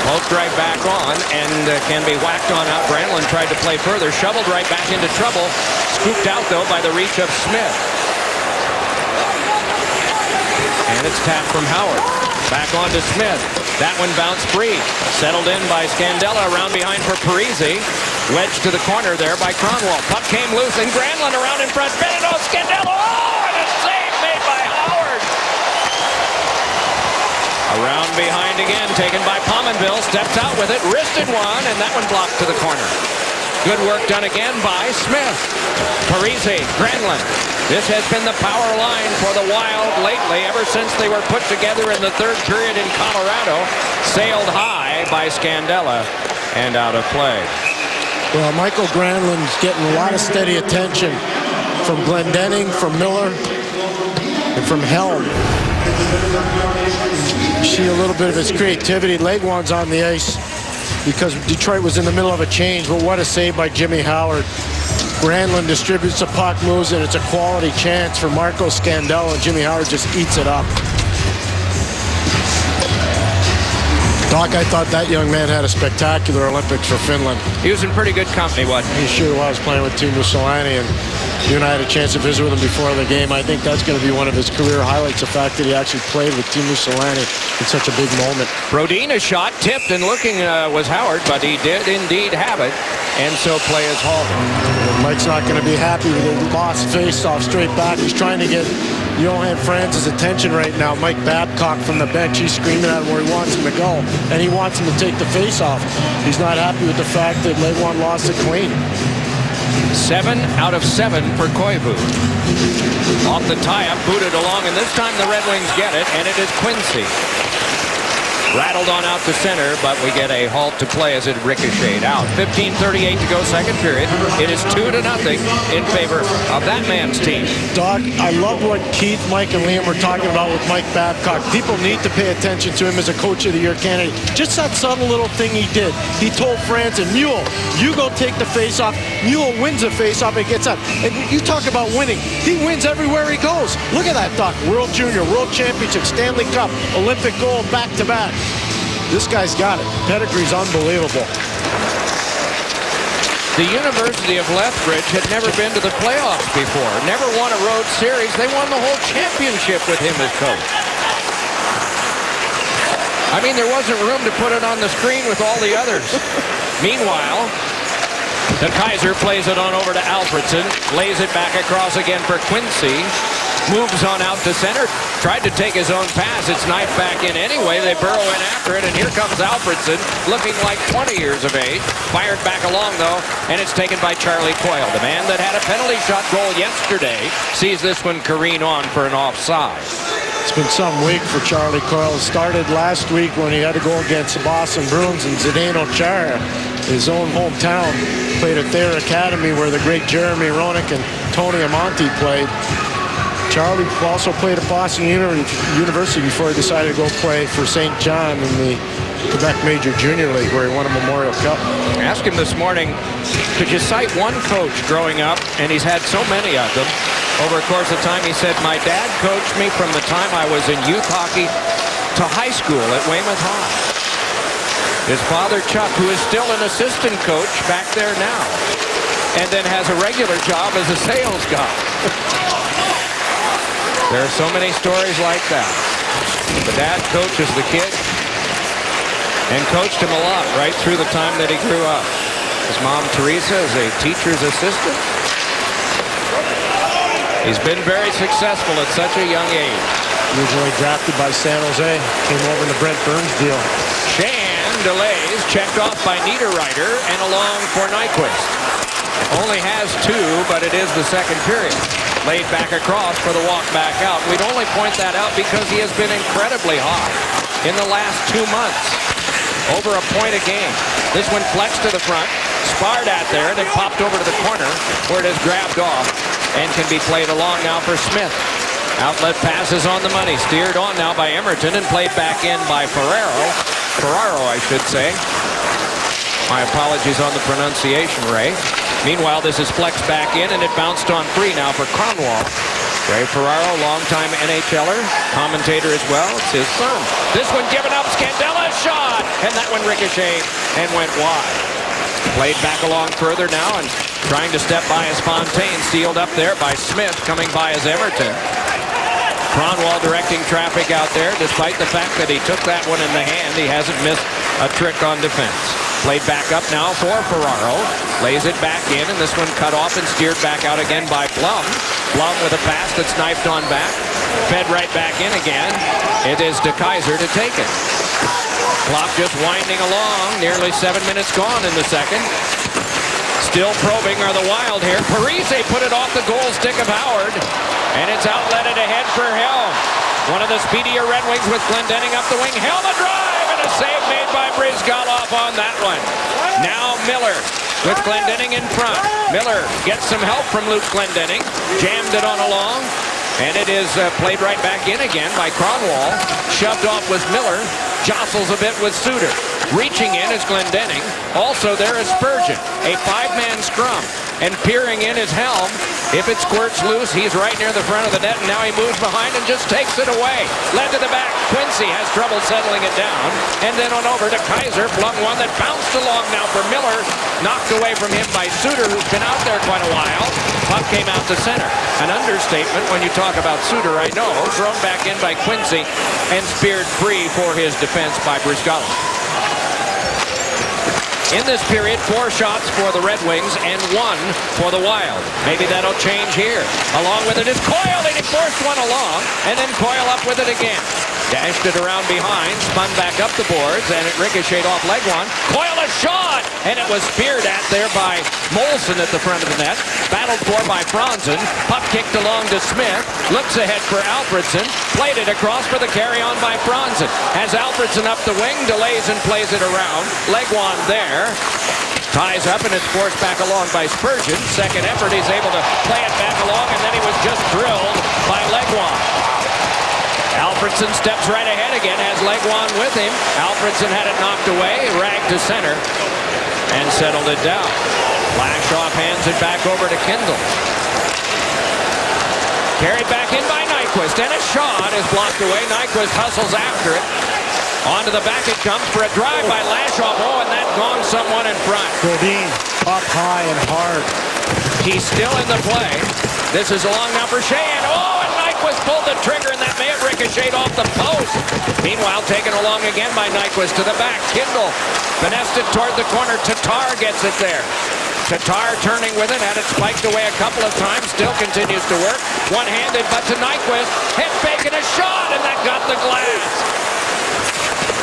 Poked right back on and can be whacked on out. Granlund tried to play further. Shoveled right back into trouble. Scooped out, though, by the reach of Smith. And it's tapped from Howard. Back on to Smith. That one bounced free. Settled in by Scandella. Around behind for Parise. Wedged to the corner there by Kronwall. Puck came loose and Granlund around in front. Benito Scandella. Oh, and a save made by Howard. Around behind again. Taken by Pominville. Steps out with it. Wristed one. And that one blocked to the corner. Good work done again by Smith. Parise. Granlund. This has been the power line for the Wild lately, ever since they were put together in the third period in Colorado. Sailed high by Scandella and out of play. Well, Michael Granlund's getting a lot of steady attention from Glendening, from Miller, and from Helm. See a little bit of his creativity. Legwand's on the ice because Detroit was in the middle of a change, but what a save by Jimmy Howard. Granlund distributes the puck, moves, and it's a quality chance for Marco Scandella, and Jimmy Howard just eats it up. Doc, I thought that young man had a spectacular Olympics for Finland. He was in pretty good company, wasn't he? He sure was, playing with Teemu Selanne, and you and I had a chance to visit with him before the game. I think that's going to be one of his career highlights, the fact that he actually played with Teemu Selanne in such a big moment. Brodin, a shot tipped and looking was Howard, but he did indeed have it, and so play is halted. Mike's not going to be happy with a lost face-off straight back. He's trying to get Johan Franz's attention right now. Mike Babcock from the bench, he's screaming at him where he wants him to go, and he wants him to take the face-off. He's not happy with the fact that Legwand lost it clean. 7 out of 7 for Koivu. Off the tie-up, booted along, and this time the Red Wings get it, and it is Quincy. Rattled on out to center, but we get a halt to play as it ricocheted out. 15:38 to go, second period. It is 2-0 in favor of that man's team. Doc, I love what Keith, Mike, and Liam were talking about with Mike Babcock. People need to pay attention to him as a Coach of the Year candidate. Just that subtle little thing he did. He told Franz and Mule, you go take the face-off. Mule wins the face-off and gets up. And you talk about winning. He wins everywhere he goes. Look at that, Doc. World Junior, World Championship, Stanley Cup, Olympic gold, back-to-back. This guy's got it. Pedigree's unbelievable. The University of Lethbridge had never been to the playoffs before. Never won a road series. They won the whole championship with him as coach. I mean, there wasn't room to put it on the screen with all the others. Meanwhile, the Kaiser plays it on over to Alfredson, lays it back across again for Quincy, moves on out to center, tried to take his own pass. It's knifed back in anyway. They burrow in after it, and here comes Alfredson, looking like 20 years of age. Fired back along, though, and it's taken by Charlie Coyle. The man that had a penalty shot goal yesterday sees this one careen on for an offside. It's been some week for Charlie Coyle. It started last week when he had to go against the Boston Bruins, and Zdeno Chara, his own hometown, played at their academy where the great Jeremy Roenick and Tony Amonte played. Charlie also played at Boston University before he decided to go play for St. John in the Quebec Major Junior League, where he won a Memorial Cup. I asked him this morning, could you cite one coach growing up, and he's had so many of them, over the course of time. He said, my dad coached me from the time I was in youth hockey to high school at Weymouth High. His father, Chuck, who is still an assistant coach back there now, and then has a regular job as a sales guy. There are so many stories like that. The dad coaches the kid and coached him a lot right through the time that he grew up. His mom, Teresa, is a teacher's assistant. He's been very successful at such a young age. Originally drafted by San Jose, came over in the Brent Burns deal. Shan delays, checked off by Niederreiter, and along for Nyquist. Only has two, but it is the second period. Laid back across for the walk back out. We'd only point that out because he has been incredibly hot in the last 2 months. Over a point a game. This one flexed to the front, sparred at there, then popped over to the corner where it is grabbed off and can be played along now for Smith. Outlet passes on the money, steered on now by Emerton and played back in by Ferraro, I should say. My apologies on the pronunciation, Ray. Meanwhile, this is flexed back in, and it bounced on free now for Kronwall. Ray Ferraro, longtime NHLer, commentator as well. It's his son. This one given up, Scandella shot, and that one ricocheted and went wide. Played back along further now, and trying to step by as Fontaine, sealed up there by Smith, coming by as Emerton. Kronwall directing traffic out there, despite the fact that he took that one in the hand. He hasn't missed a trick on defense. Played back up now for Ferraro. Lays it back in, and this one cut off and steered back out again by Blum. Blum with a pass that's knifed on back. Fed right back in again. It is De Kaiser to take it. Clock just winding along. Nearly 7 minutes gone in the second. Still probing are the Wild here. Parise put it off the goal stick of Howard. And it's outletted ahead for Helm. One of the speedier Red Wings with Glendening up the wing. Helm a drive, and a save made by Bryzgalov on that one. Now Miller with Glendening in front. Miller gets some help from Luke Glendening. Jammed it on along. And it is played right back in again by Kronwall. Shoved off with Miller. Jostles a bit with Suter. Reaching in is Glendening. Also there is Spurgeon. A five-man scrum. And peering in is Helm. If it squirts loose, he's right near the front of the net, and now he moves behind and just takes it away. Led to the back. Quincy has trouble settling it down. And then on over to Kaiser. Flung one that bounced along now for Miller. Knocked away from him by Suter, who's been out there quite a while. Puck came out to center. An understatement when you talk about Suter, I know. Thrown back in by Quincy and speared free for his defense by Bryzgalov. In this period, 4 shots for the Red Wings and 1 for the Wild. Maybe that'll change here. Along with it is Coyle, and he forced one along, and then Coyle up with it again. Dashed it around behind, spun back up the boards, and it ricocheted off leg one. Coyle a shot, and it was speared at there by Molson at the front of the net. Battled for by Franzen. Puck kicked along to Smith. Looks ahead for Alfredson. Played it across for the carry-on by Franzen. Has Alfredson up the wing, delays and plays it around. Legwand there. Ties up, and it's forced back along by Spurgeon. Second effort, he's able to play it back along, and then he was just drilled by Legwand. Alfredson steps right ahead again, has Legwand with him. Alfredson had it knocked away, ragged to center, and settled it down. Lashoff hands it back over to Kindle. Carried back in by Nyquist, and a shot is blocked away. Nyquist hustles after it. Onto the back it comes for a drive by Lashoff. Oh, and that gone someone in front. Godin up high and hard. He's still in the play. This is along now for Sheahan. Oh, and Nyquist pulled the trigger, and that may have ricocheted off the post. Meanwhile, taken along again by Nyquist to the back. Kindle finessed it toward the corner. Tatar gets it there. Tatar turning with it, had it spiked away a couple of times, still continues to work. One-handed, but to Nyquist. Head fake and a shot, and that got the glass.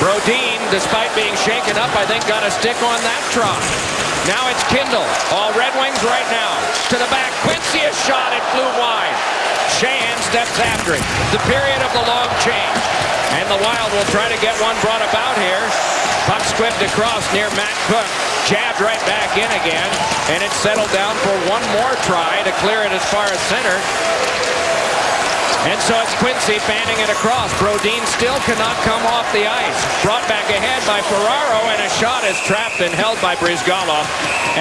Brodin, despite being shaken up, I think got a stick on that try. Now it's Kindle. All Red Wings right now. To the back. Quincy, a shot. It flew wide. Sheahan steps after it. The period of the long change. And the Wild will try to get one brought about here. Puck squibbed across near Matt Cook. Jabbed right back in again. And it's settled down for one more try to clear it as far as center. And so it's Quincy fanning it across. Brodin still cannot come off the ice. Brought back ahead by Ferraro, and a shot is trapped and held by Brizgalov.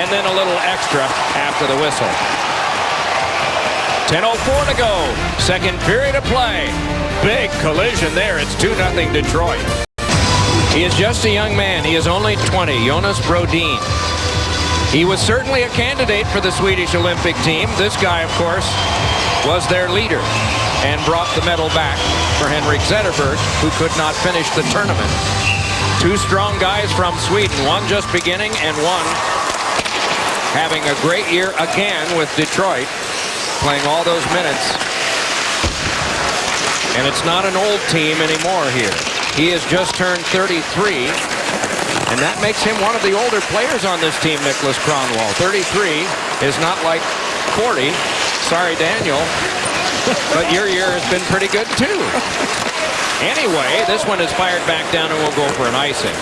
And then a little extra after the whistle. 10:04 to go. Second period of play. Big collision there. It's 2-0 Detroit. He is just a young man. He is only 20. Jonas Brodin. He was certainly a candidate for the Swedish Olympic team. This guy, of course, was their leader and brought the medal back for Henrik Zetterberg, who could not finish the tournament. Two strong guys from Sweden, one just beginning and one having a great year again with Detroit, playing all those minutes. And it's not an old team anymore here. He has just turned 33, and that makes him one of the older players on this team, Niklas Kronwall. 33 is not like 40. Sorry, Daniel. But your year has been pretty good, too. Anyway, this one is fired back down and will go for an icing.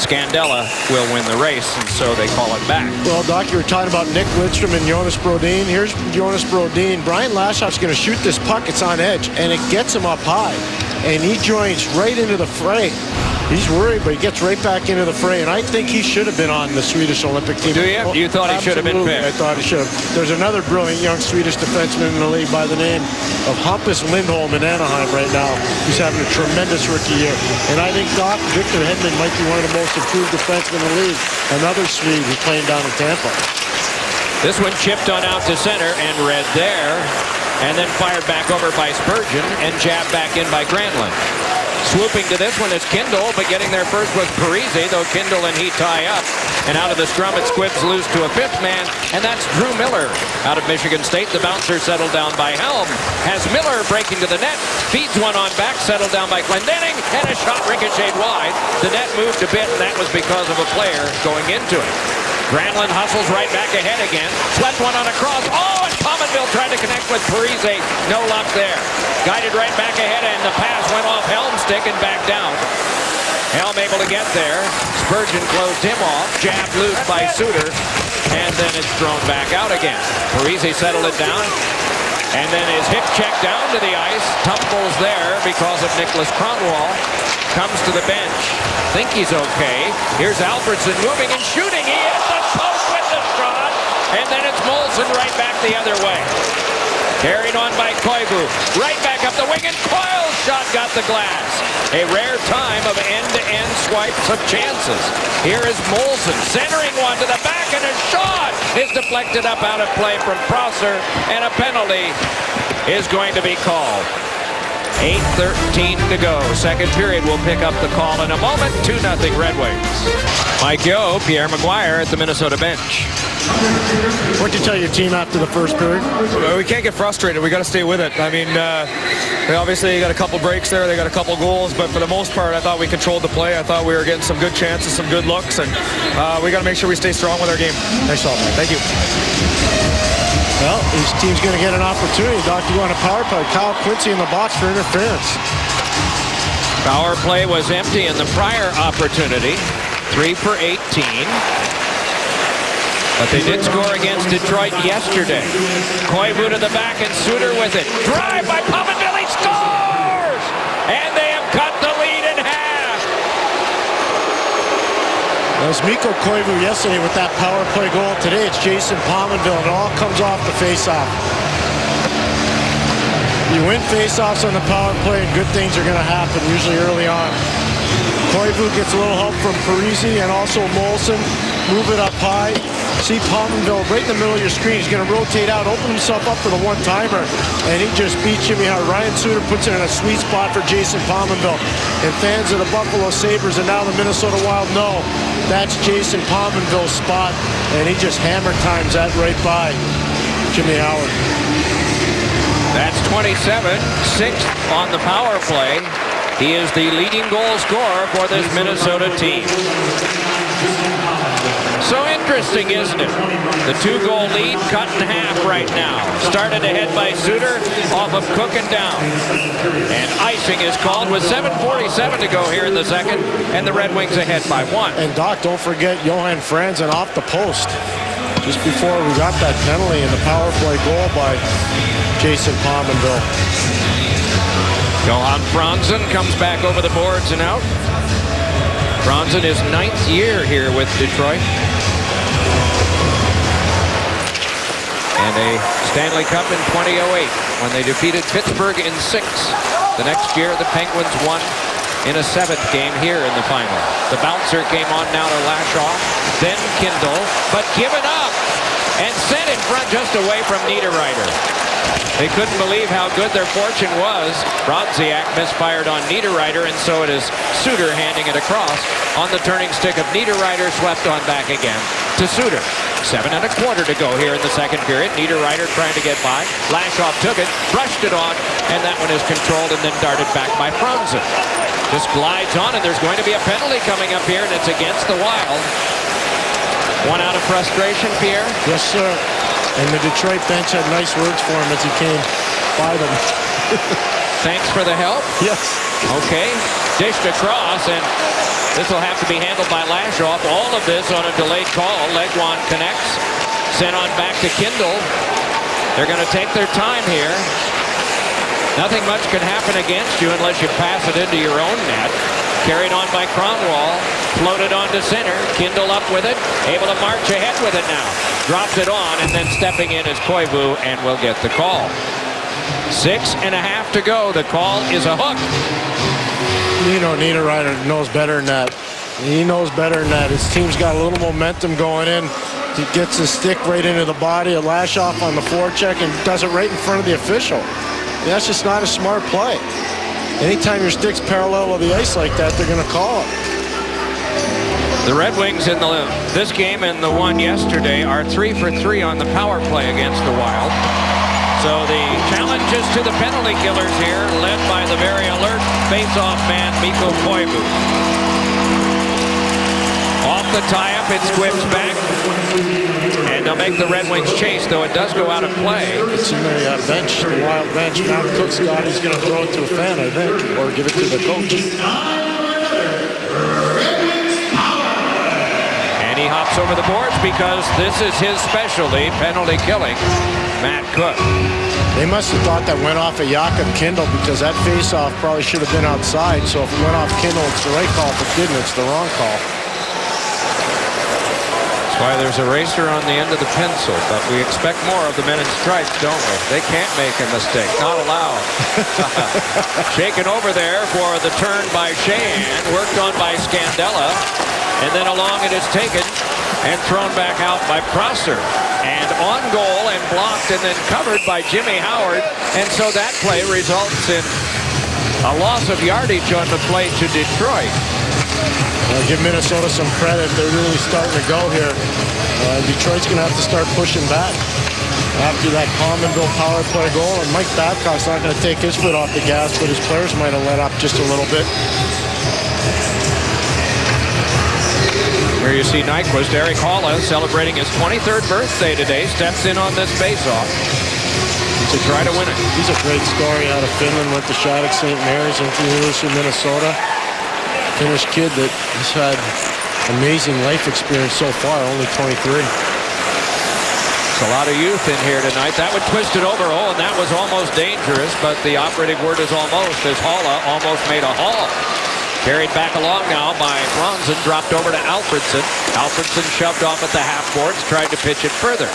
Scandella will win the race, and so they call it back. Well, Doc, you were talking about Nick Lidstrom and Jonas Brodin. Here's Jonas Brodin. Brian Lashoff's going to shoot this puck. It's on edge, and it gets him up high. And he joins right into the fray. He's worried, but he gets right back into the fray. And I think he should have been on the Swedish Olympic team. Do you? You thought he should have been picked? I thought he should have. There's another brilliant young Swedish defenseman in the league by the name of Hampus Lindholm in Anaheim right now. He's having a tremendous rookie year. And I think Doc, Victor Hedman might be one of the most improved defensemen in the league. Another Swede who's playing down in Tampa. This one chipped on out to center and read there. And then fired back over by Spurgeon and jabbed back in by Granlund. Swooping to this one is Kindle, but getting there first was Parise, though Kindle and he tie up. And out of the scrum, it squibs loose to a fifth man, and that's Drew Miller. Out of Michigan State, the bouncer settled down by Helm. Has Miller breaking to the net, feeds one on back, settled down by Glendening, and a shot ricocheted wide. The net moved a bit, and that was because of a player going into it. Granlund hustles right back ahead again. Swept one on a cross. Oh, and Pominville tried to connect with Parise. No luck there. Guided right back ahead, and the pass went off Helm's stick and back down. Helm able to get there. Spurgeon closed him off. Jabbed loose by Suter. And then it's thrown back out again. Parise settled it down. And then his hip check down to the ice. Tumbles there because of Niklas Kronwall. Comes to the bench. Think he's okay. Here's Alfredsson moving and shooting. He hits the post with the shot. And then it's Molson right back the other way. Carried on by Koivu. Right back up the wing, and Coyle's shot got the glass. A rare time of end-to-end swipes of chances. Here is Molson centering one to the back, and a shot is deflected up out of play from Prosser, and a penalty is going to be called. 8:13 to go. Second period, we'll pick up the call in a moment. 2-0 Red Wings. Mike Yeo, Pierre Maguire at the Minnesota bench. What did you tell your team after the first period? We can't get frustrated. We got to stay with it. I mean, they obviously got a couple breaks there. They got a couple goals, but for the most part, I thought we controlled the play. I thought we were getting some good chances, some good looks, and we got to make sure we stay strong with our game. Nice job, man. Thank you. Well, his team's going to get an opportunity. Doc, you want a power play. Kyle Quincy in the box for interference. Power play was empty in the prior opportunity. 3 for 18. But they did score against Detroit yesterday. Koivu to the back and Suter with it. Drive by Pominville, he scores! And they have cut the lead in half. It was Mikko Koivu yesterday with that power play goal. Today it's Jason Pominville. It all comes off the faceoff. You win faceoffs on the power play and good things are going to happen, usually early on. Koivu gets a little help from Parise and also Molson. Move it up high. See Pominville right in the middle of your screen. He's going to rotate out, open himself up for the one-timer, and he just beats Jimmy Howard. Ryan Suter puts it in a sweet spot for Jason Pominville. And fans of the Buffalo Sabres and now the Minnesota Wild know that's Jason Pominville's spot, and he just hammer times that right by Jimmy Howard. That's 27, 6th on the power play. He is the leading goal scorer for this Minnesota team. So interesting, isn't it? The 2-goal lead cut in half right now. Started ahead by Suter off of Cook and down. And icing is called with 7:47 to go here in the second, and the Red Wings ahead by 1. And Doc, don't forget Johan Franzen off the post just before we got that penalty and the power play goal by Jason Pominville. Johan Franzen comes back over the boards and out. Franzen is 9th year here with Detroit. And a Stanley Cup in 2008 when they defeated Pittsburgh in 6. The next year, the Penguins won in a 7th game here in the final. The bouncer came on now to Lashoff, then Kindle, but given up and sent in front just away from Niederreiter. They couldn't believe how good their fortune was. Brodziak misfired on Niederreiter, and so it is Suter handing it across on the turning stick of Niederreiter, swept on back again to Suter. 7.25 to go here in the second period. Niederreiter trying to get by. Lashoff took it, brushed it on, and that one is controlled and then darted back by Franzen. Just glides on, and there's going to be a penalty coming up here, and it's against the Wild. One out of frustration, Pierre? Yes, sir. And the Detroit bench had nice words for him as he came by them. Thanks for the help. Yes. Okay. Dished across, and this will have to be handled by Lashoff. All of this on a delayed call. Legwand connects. Sent on back to Kindle. They're going to take their time here. Nothing much can happen against you unless you pass it into your own net. Carried on by Kronwall. Floated on to center. Kindle up with it. Able to march ahead with it now. Drops it on, and then stepping in is Koivu, and will get the call. 6.5 to go. The call is a hook. You know, Niederreiter knows better than that. He knows better than that. His team's got a little momentum going in. He gets his stick right into the body of Lashoff on the forecheck and does it right in front of the official. And that's just not a smart play. Anytime your stick's parallel with the ice like that, they're going to call it. The Red Wings in this game and the one yesterday are 3 for 3 on the power play against the Wild. So the challenge is to the penalty killers here, led by the very alert face-off man, Mikko Koivu. Off the tie-up, it squibs back. And they'll make the Red Wings chase, though it does go out of play. It's in the bench, the Wild bench. Now Cook's got, he's going to throw it to a fan, I think, or give it to the coach. And he hops over the boards because this is his specialty, penalty killing, Matt Cook. They must have thought that went off of Jakob Kindle because that face-off probably should have been outside. So if it went off Kindle, it's the right call. If it didn't, it's the wrong call. Why there's a racer on the end of the pencil, but we expect more of the men in stripes, don't we? They can't make a mistake. Not allowed. Shaken over there for the turn by Sheahan, worked on by Scandella, and then along it is taken and thrown back out by Prosser. And on goal and blocked and then covered by Jimmy Howard. And so that play results in a loss of yardage on the play to Detroit. Give Minnesota some credit. They're really starting to go here. Detroit's going to have to start pushing back after that Pominville power play goal. And Mike Babcock's not going to take his foot off the gas, but his players might have let up just a little bit. Here you see Nyquist, Eric Haula, celebrating his 23rd birthday today, steps in on this faceoff to try to win it. He's a great story out of Finland, went to Shattuck St. Mary's and to the University of Minnesota. Finnish kid that has had amazing life experience so far, only 23. It's a lot of youth in here tonight. That would twist it over. Oh, and that was almost dangerous, but the operative word is almost, as Haula almost made a haul. Carried back along now by Franzen, dropped over to Alfredsson. Alfredsson shoved off at the half boards, tried to pitch it further.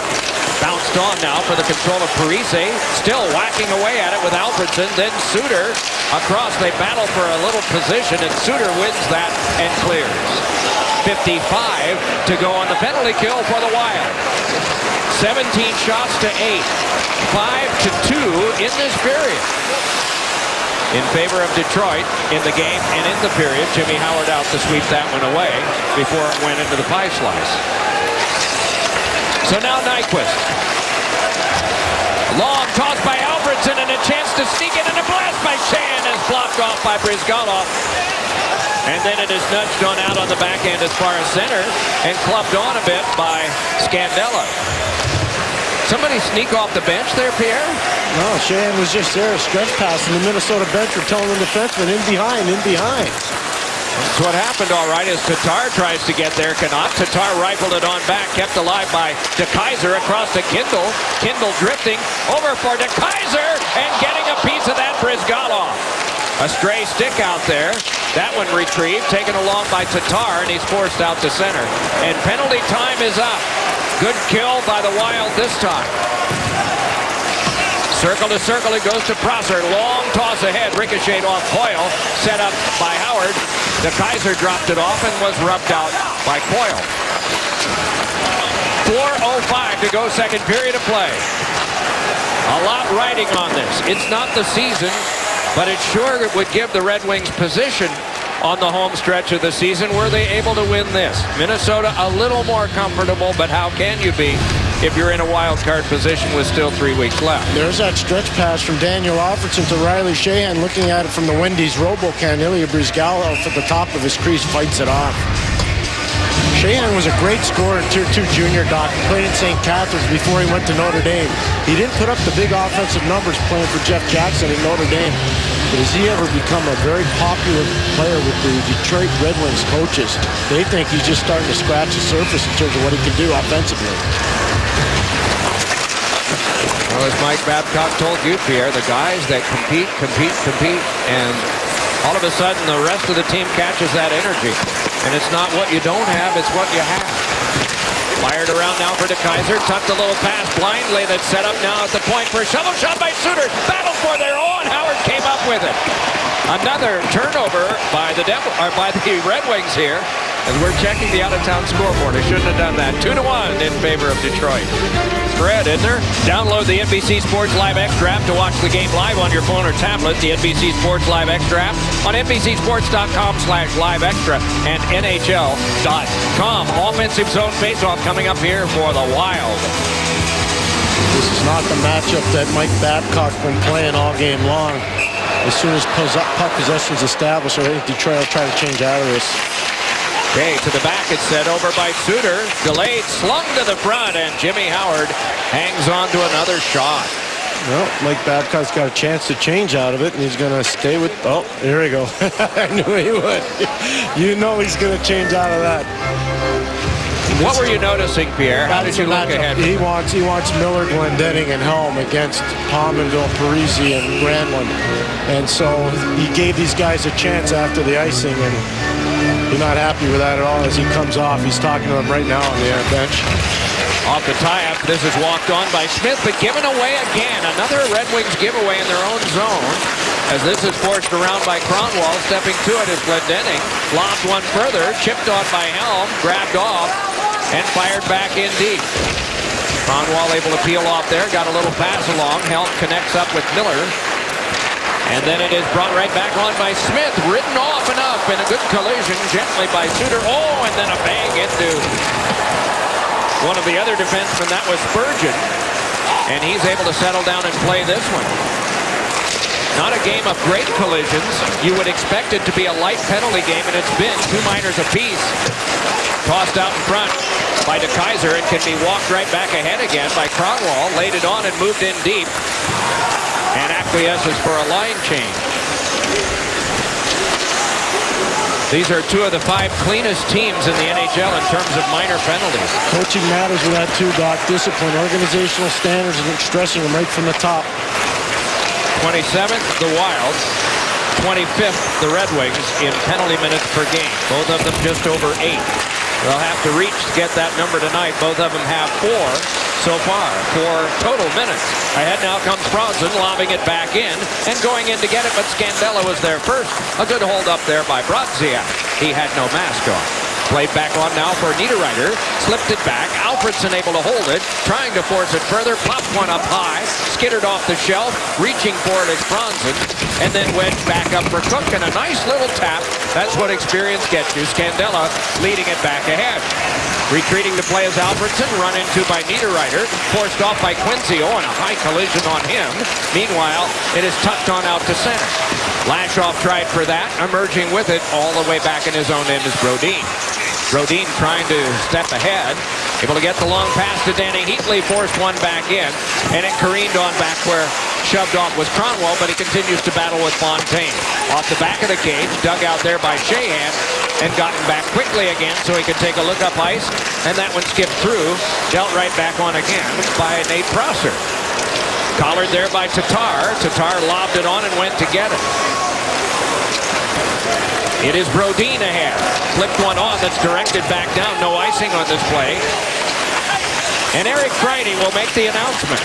Bounced on now for the control of Parise. Still whacking away at it with Alfredsson. Then Suter across. They battle for a little position, and Suter wins that and clears. 5:55 to go on the penalty kill for the Wild. 17 shots to 8. 5-2 in this period. In favor of Detroit in the game and in the period. Jimmy Howard out to sweep that one away before it went into the pie slice. So now Nyquist. Long toss by Alfredson and a chance to sneak it, and a blast by Sheahan is blocked off by Bryzgalov. And then it is nudged on out on the backhand as far as center and clubbed on a bit by Scandella. Somebody sneak off the bench there, Pierre? No, Sheahan was just there, a stretch pass, and the Minnesota bench were telling the defenseman, in behind, in behind. That's what happened, all right, as Tatar tries to get there. Cannot. Tatar rifled it on back, kept alive by DeKeyser across to Kindle. Kindle drifting over for DeKeyser and getting a piece of that Bryzgalov. A stray stick out there. That one retrieved, taken along by Tatar, and he's forced out to center. And penalty time is up. Good kill by the Wild this time. Circle to circle, it goes to Prosser. Long toss ahead, ricocheted off Coyle. Set up by Howard. DeKeyser dropped it off and was rubbed out by Coyle. 4:05 to go, second period of play. A lot riding on this. It's not the season, but it sure would give the Red Wings position on the home stretch of the season. Were they able to win this? Minnesota a little more comfortable, but how can you be if you're in a wild card position with still 3 weeks left? There's that stretch pass from Daniel Alfredson to Riley Sheahan. Looking at it from the Wendy's RoboCan, Ilya Bryzgalov at the top of his crease fights it off. Sheahan was a great scorer in Tier 2 junior, Doc. He played in St. Catharines before he went to Notre Dame. He didn't put up the big offensive numbers playing for Jeff Jackson at Notre Dame. But has he ever become a very popular player with the Detroit Red Wings coaches? They think he's just starting to scratch the surface in terms of what he can do offensively. Well, as Mike Babcock told you, Pierre, the guys that compete, and all of a sudden the rest of the team catches that energy. And it's not what you don't have, it's what you have. Fired around now for DeKeyser. Tucked a little pass blindly that's set up now at the point for a shovel shot by Suter. Battle for their own. Howard came up with it. Another turnover by the Red Wings here as we're checking the out-of-town scoreboard. I shouldn't have done that. 2-1 in favor of Detroit. Spread, isn't there? Download the NBC Sports Live Extra app to watch the game live on your phone or tablet. The NBC Sports Live Extra app on NBCSports.com/Live Extra and NHL.com. Offensive zone faceoff coming up here for the Wild. This is not the matchup that Mike Babcock's been playing all game long. As soon as puck possession's established, I think Detroit will try to change out of this. Okay, to the back, it's set over by Suter. Delayed, slung to the front, and Jimmy Howard hangs on to another shot. Well, Mike Babcock's got a chance to change out of it, and he's going to stay with... Oh, here we go. I knew he would. You know he's going to change out of that. What were you noticing, Pierre? How did you look ahead? He wants Miller, Glendening, and Helm against Pominville, Parisi, and Granlund. And so he gave these guys a chance after the icing, and he's not happy with that at all as he comes off. He's talking to them right now on the bench. Off the tie-up, this is walked on by Smith, but given away again. Another Red Wings giveaway in their own zone. As this is forced around by Kronwall, stepping to it is Glendening. Lobbed one further, chipped on by Helm, grabbed off, and fired back in deep. Kronwall able to peel off there, got a little pass along. Helm connects up with Miller. And then it is brought right back on by Smith, ridden off and up in a good collision gently by Suter. Oh, and then a bang into one of the other defensemen. That was Spurgeon. And he's able to settle down and play this one. Not a game of great collisions. You would expect it to be a light penalty game, and it's been 2 minors apiece. Tossed out in front by DeKeyser and can be walked right back ahead again by Kronwall. Laid it on and moved in deep. And acquiesces for a line change. These are 2 of the 5 cleanest teams in the NHL in terms of minor penalties. Coaching matters with that too, Doc. Discipline, organizational standards, and stressing them right from the top. 27th, the Wild. 25th, the Red Wings in penalty minutes per game. Both of them just over 8. They'll have to reach to get that number tonight. Both of them have 4 so far, 4 total minutes. Ahead now comes Franzen, lobbing it back in and going in to get it, but Scandella was there first. A good hold up there by Brodziak. He had no mask on. Played back on now for Niederreiter. Slipped it back. Alfredson able to hold it. Trying to force it further. Popped one up high. Skittered off the shelf. Reaching for it is Franzen. And then went back up for Cook. And a nice little tap. That's what experience gets you. Scandella leading it back ahead. Retreating to play is Alfredson. Run into by Niederreiter. Forced off by Quincy. Oh, and a high collision on him. Meanwhile, it is tucked on out to center. Lashoff tried for that. Emerging with it all the way back in his own end is Brodin. Brodin trying to step ahead. Able to get the long pass to Danny Heatley. Forced one back in. And it careened on back where shoved off was Cronwall, but he continues to battle with Fontaine. Off the back of the cage, dug out there by Sheahan, and gotten back quickly again so he could take a look up ice. And that one skipped through. Dealt right back on again by Nate Prosser. Collared there by Tatar. Tatar lobbed it on and went to get it. It is Brodin ahead. Flipped one on that's directed back down. No icing on this play. And Eric Friday will make the announcement.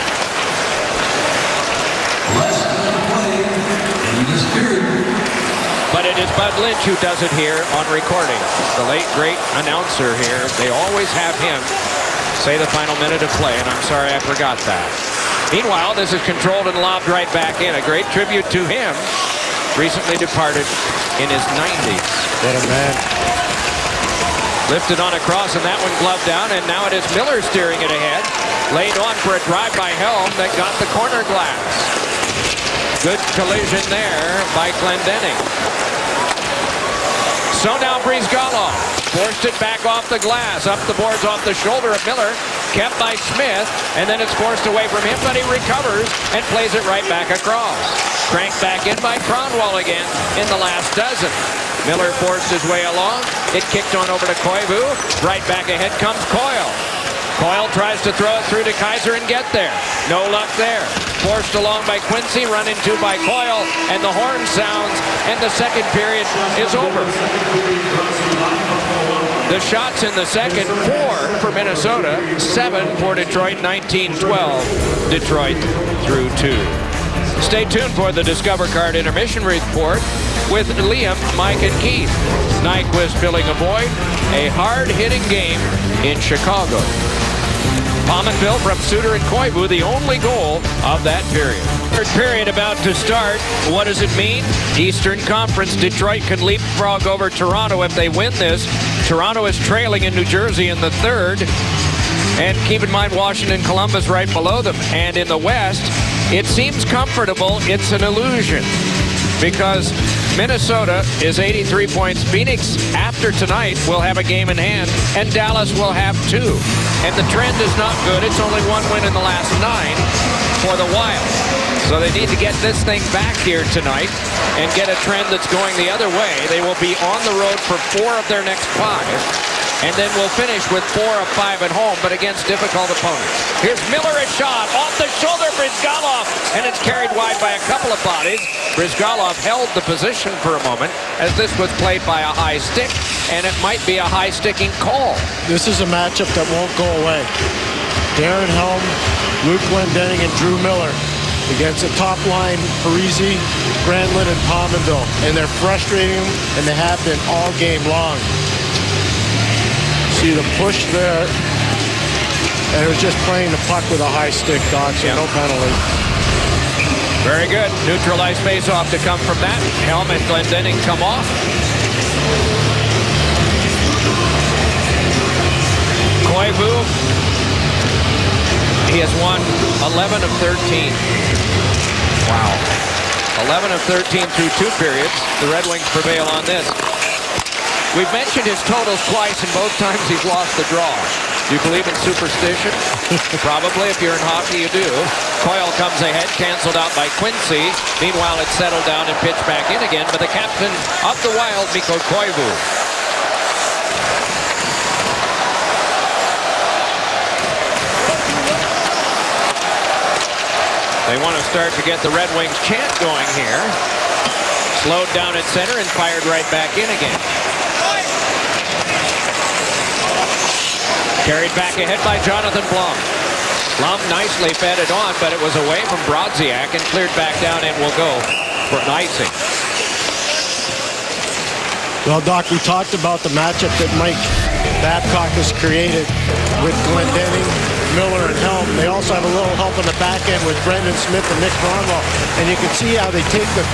But it is Bud Lynch who does it here on recording. The late, great announcer here. They always have him say the final minute of play, and I'm sorry I forgot that. Meanwhile, this is controlled and lobbed right back in. A great tribute to him. Recently departed in his 90s. What a man. Lifted on across, and that one gloved down, and now it is Miller steering it ahead. Laid on for a drive by Helm that got the corner glass. Good collision there by Glendening. So now Brizgalov forced it back off the glass, up the boards off the shoulder of Miller, kept by Smith, and then it's forced away from him, but he recovers and plays it right back across. Cranked back in by Cronwall again in the last dozen. Miller forced his way along. It kicked on over to Koivu. Right back ahead comes Coyle. Coyle tries to throw it through to Kaiser and get there. No luck there. Forced along by Quincy, run into by Coyle, and the horn sounds, and the second period is over. The shots in the second, 4 for Minnesota, 7 for Detroit, 19-12. Detroit through 2. Stay tuned for the Discover Card intermission report with Liam, Mike, and Keith. Nyquist filling a void. A hard-hitting game in Chicago. Pominville from Suter and Koivu, the only goal of that period. Third period about to start. What does it mean? Eastern Conference. Detroit can leapfrog over Toronto if they win this. Toronto is trailing in New Jersey in the third. And keep in mind Washington, Columbus right below them. And in the West, it seems comfortable. It's an illusion because Minnesota is 83 points. Phoenix, after tonight, will have a game in hand, and Dallas will have 2. And the trend is not good. It's only 1 win in the last 9 for the Wild. So they need to get this thing back here tonight and get a trend that's going the other way. They will be on the road for 4 of their next 5. And then we'll finish with 4 of 5 at home, but against difficult opponents. Here's Miller, a shot off the shoulder, Brizgalov, and it's carried wide by a couple of bodies. Brizgalov held the position for a moment as this was played by a high stick, and it might be a high-sticking call. This is a matchup that won't go away. Darren Helm, Luke Glendening, and Drew Miller against the top line, Parise, Granlund, and Pominville. And they're frustrating, and they have been all game long. See the push there, and it was just playing the puck with a high stick, Doc, so no penalty. Very good. Neutralized face-off to come from that. Helm and Glendening come off. Koivu, he has won 11 of 13. Wow. 11 of 13 through 2 periods. The Red Wings prevail on this. We've mentioned his totals twice, and both times he's lost the draw. Do you believe in superstition? Probably. If you're in hockey, you do. Coyle comes ahead, canceled out by Quincy. Meanwhile, it's settled down and pitched back in again by the captain of the Wild, Mikko Koivu. They want to start to get the Red Wings chant going here. Slowed down at center and fired right back in again. Carried back ahead by Jonathan Blum. Blum nicely fed it on, but it was away from Brodziak and cleared back down and will go for icing. Well, Doc, we talked about the matchup that Mike Babcock has created with Glendenning, Miller, and Helm. They also have a little help in the back end with Brendan Smith and Nick Bronwell. And you can see how they take the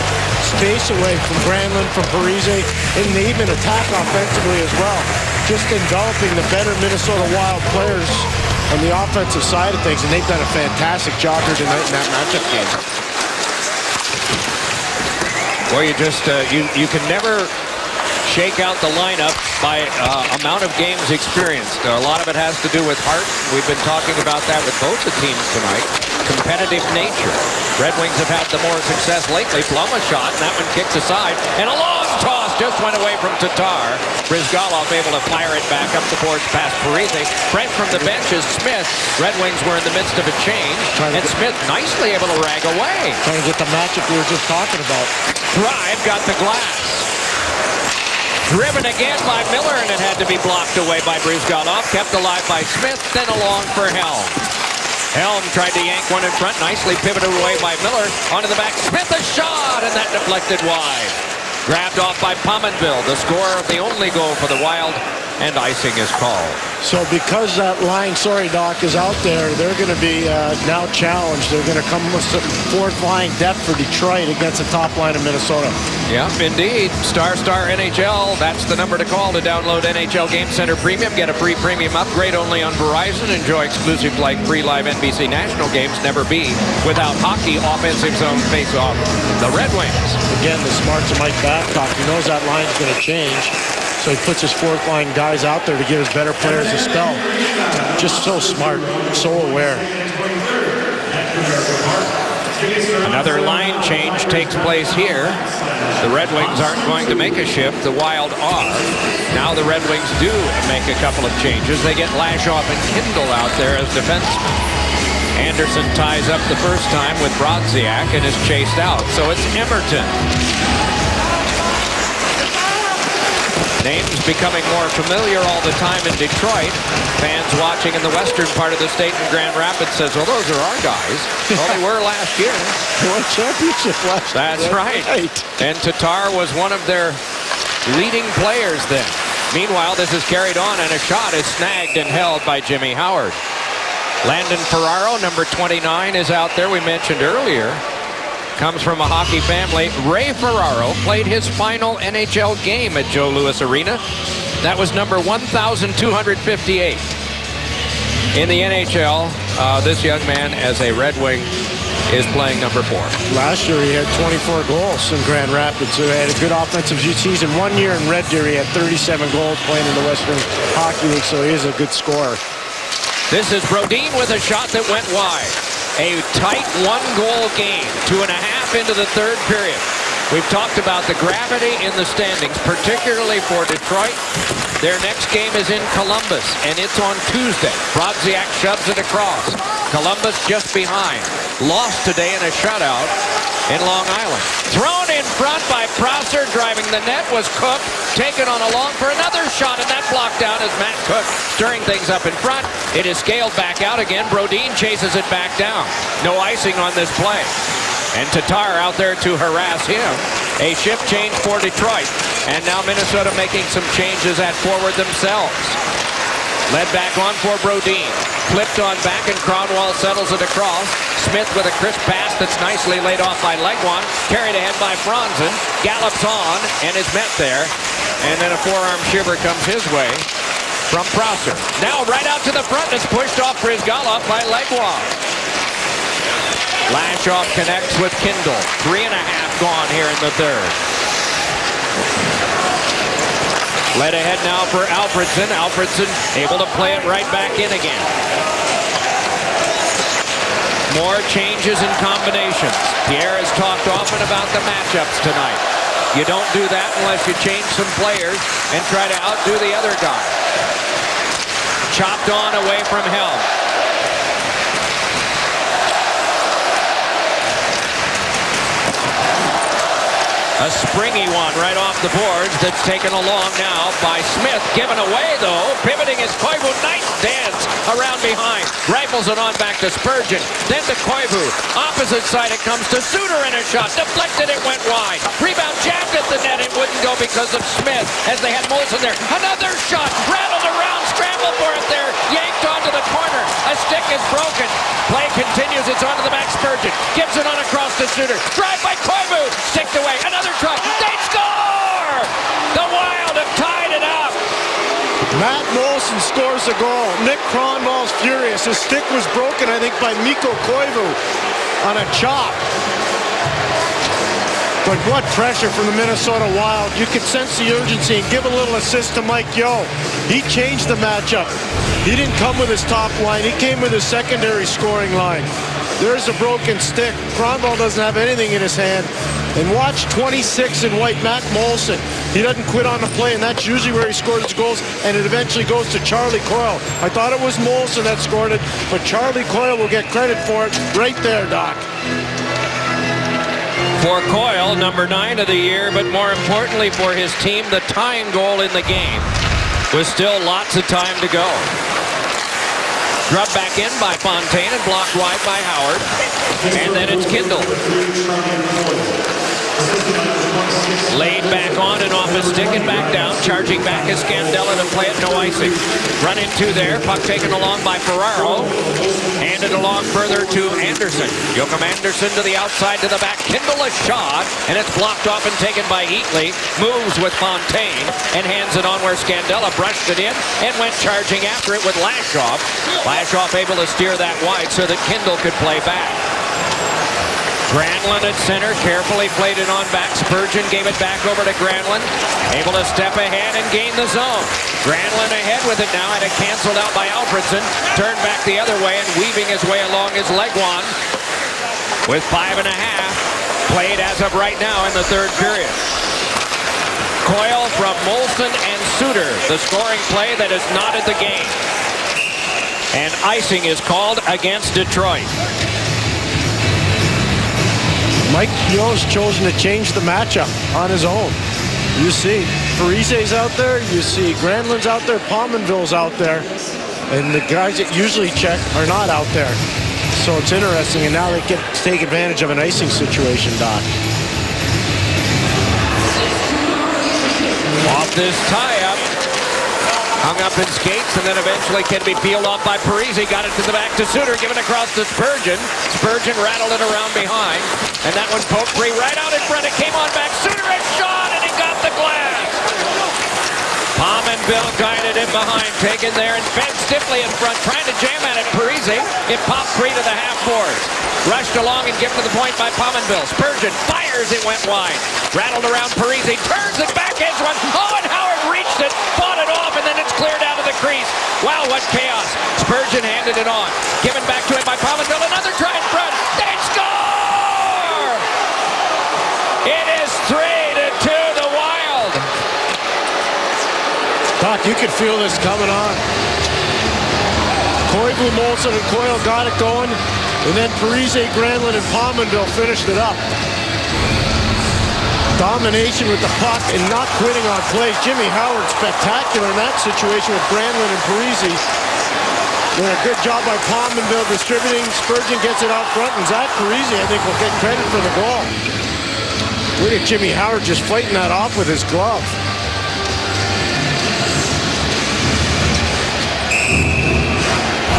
space away from Granlund, from Parise, and they even attack offensively as well. Just enveloping the better Minnesota Wild players on the offensive side of things, and they've done a fantastic job here tonight in that matchup game. Well, you just, you can never shake out the lineup by amount of games experienced. A lot of it has to do with heart. We've been talking about that with both the teams tonight. Competitive nature. Red Wings have had the more success lately. Plum a shot, and that one kicks aside. And a long toss just went away from Tatar. Brizgalov able to fire it back up the boards past Parise. Right from the bench is Smith. Red Wings were in the midst of a change. And Smith nicely able to rag away. Trying to get the matchup we were just talking about. Thrive got the glass. Driven again by Miller, and it had to be blocked away by Brizgalov. Kept alive by Smith, then along for Helm. Helm tried to yank one in front, nicely pivoted away by Miller. Onto the back, Smith a shot, and that deflected wide. Grabbed off by Pominville, the scorer of the only goal for the Wild, and icing is called. So because that line, sorry Doc, is out there, they're going to be now challenged. They're going to come with some fourth line depth for Detroit against the top line of Minnesota. Yeah, indeed. Star NHL, that's the number to call to download NHL Game Center Premium. Get a free premium upgrade only on Verizon. Enjoy exclusive like free live NBC national games. Never be without hockey offensive zone face-off. The Red Wings. Again, the smarts of Mike Babcock. He knows that line's going to change. So he puts his fourth line guys out there to give his better players a spell. Just so smart, so aware. Another line change takes place here. The Red Wings aren't going to make a shift. The Wild are. Now the Red Wings do make a couple of changes. They get Lashoff and Kindle out there as defensemen. Anderson ties up the first time with Brodziak and is chased out. So it's Emerton. Names becoming more familiar all the time in Detroit. Fans watching in the western part of the state in Grand Rapids says, well, those are our guys. Well, they were last year. They won championship last year. That's right. And Tatar was one of their leading players then. Meanwhile, this is carried on, and a shot is snagged and held by Jimmy Howard. Landon Ferraro, number 29, is out there. We mentioned earlier. Comes from a hockey family. Ray Ferraro played his final NHL game at Joe Louis Arena. That was number 1,258 in the NHL. This young man, as a Red Wing, is playing number 4. Last year he had 24 goals in Grand Rapids. So he had a good offensive season. 1 year in Red Deer he had 37 goals playing in the Western Hockey League, so he is a good scorer. This is Brodin with a shot that went wide. A tight one-goal game, 2.5 into the third period. We've talked about the gravity in the standings, particularly for Detroit. Their next game is in Columbus, and it's on Tuesday. Brodziak shoves it across. Columbus just behind. Lost today in a shutout in Long Island. Thrown in front by Prosser, driving the net was Cook. Taken on along for another shot, and that blocked down as Matt Cook stirring things up in front. It is scaled back out again. Brodin chases it back down. No icing on this play. And Tatar out there to harass him. A shift change for Detroit. And now Minnesota making some changes at forward themselves. Led back on for Brodin. Flipped on back, and Cronwall settles it across. Smith with a crisp pass that's nicely laid off by Legwand. Carried ahead by Franzen. Gallops on and is met there. And then a forearm shiver comes his way from Prosser. Now right out to the front. It's pushed off Brizgalov by Legwand. Lashoff connects with Kindle. 3.5 gone here in the third. Led ahead now for Alfredsson. Alfredsson able to play it right back in again. More changes and combinations. Pierre has talked often about the matchups tonight. You don't do that unless you change some players and try to outdo the other guy. Chopped on away from Helm. A springy one right off the boards that's taken along now by Smith. Given away, though. Pivoting is Koivu. Nice dance around behind. Rifles it on back to Spurgeon. Then to Koivu. Opposite side it comes to Suter, in a shot. Deflected, it went wide. Rebound jacked at the net. It wouldn't go because because of Smith as they had Molson there. Another shot, rattled around, scramble for it there, yanked onto the corner. A stick is broken. Play continues, it's onto the back. Spurgeon gives it on across to Suter. Drive by Koivu, sticked away. Another try, they score! The Wild have tied it up. Matt Molson scores a goal. Nick Kronwall's furious. His stick was broken, I think, by Mikko Koivu on a chop. But what pressure from the Minnesota Wild. You could sense the urgency and give a little assist to Mike Yeo. He changed the matchup. He didn't come with his top line. He came with his secondary scoring line. There's a broken stick. Kronwall doesn't have anything in his hand. And watch 26 in white, Matt Molson. He doesn't quit on the play, and that's usually where he scores his goals, and it eventually goes to Charlie Coyle. I thought it was Molson that scored it, but Charlie Coyle will get credit for it right there, Doc. For Coyle, number 9 of the year, but more importantly for his team, the tying goal in the game. With still lots of time to go. Drubbed back in by Fontaine and blocked wide by Howard. And then it's Kindle. Laid back on and off his stick and back down. Charging back is Scandella to play it, no icing. Run into there, puck taken along by Ferraro. Handed along further to Anderson. Joachim Anderson to the outside to the back. Kindle a shot, and it's blocked off and taken by Heatley. Moves with Fontaine and hands it on where Scandella brushed it in and went charging after it with Lashoff. Lashoff able to steer that wide so that Kindle could play back. Granlund at center, carefully played it on back. Spurgeon gave it back over to Granlund. Able to step ahead and gain the zone. Granlund ahead with it now, had it canceled out by Alfredson. Turned back the other way and weaving his way along is Legwand. With 5.5 played as of right now in the third period. Coyle from Molson and Suter, the scoring play that has knotted the game. And icing is called against Detroit. Mike Yeo's chosen to change the matchup on his own. You see Parise's out there, you see Granlund's out there, Pominville's out there, and the guys that usually check are not out there. So it's interesting, and now they get to take advantage of an icing situation, Doc. Off this tie-up. Hung up in skates and then eventually can be peeled off by Parise. Got it to the back to Suter, given across to Spurgeon. Spurgeon rattled it around behind. And that one poked free right out in front. It came on back. Suter a shot and he got the glass. Pominville guided it behind. Taken there and fed stiffly in front. Trying to jam at it. Parise. It popped free to the half boards. Rushed along and given to the point by Pominville. Spurgeon fires. It went wide. Rattled around Parise. Turns it back edge one. Oh, and Howard reached it. Fought it off and then it's cleared out of the crease. Wow, what chaos. Spurgeon handed it on. Given back to him by Pominville. Another try in front. They score! It is 3-2 the Wild. Doc, you could feel this coming on. Koivu, Molson, and Coyle got it going. And then Parise, Granlund, and Pominville finished it up. Domination with the puck and not quitting on plays. Jimmy Howard spectacular in that situation with Granlund and Parise. Doing a good job by Pominville distributing. Spurgeon gets it out front, and Zach Parise, I think, will get credit for the goal. Look at Jimmy Howard just fighting that off with his glove.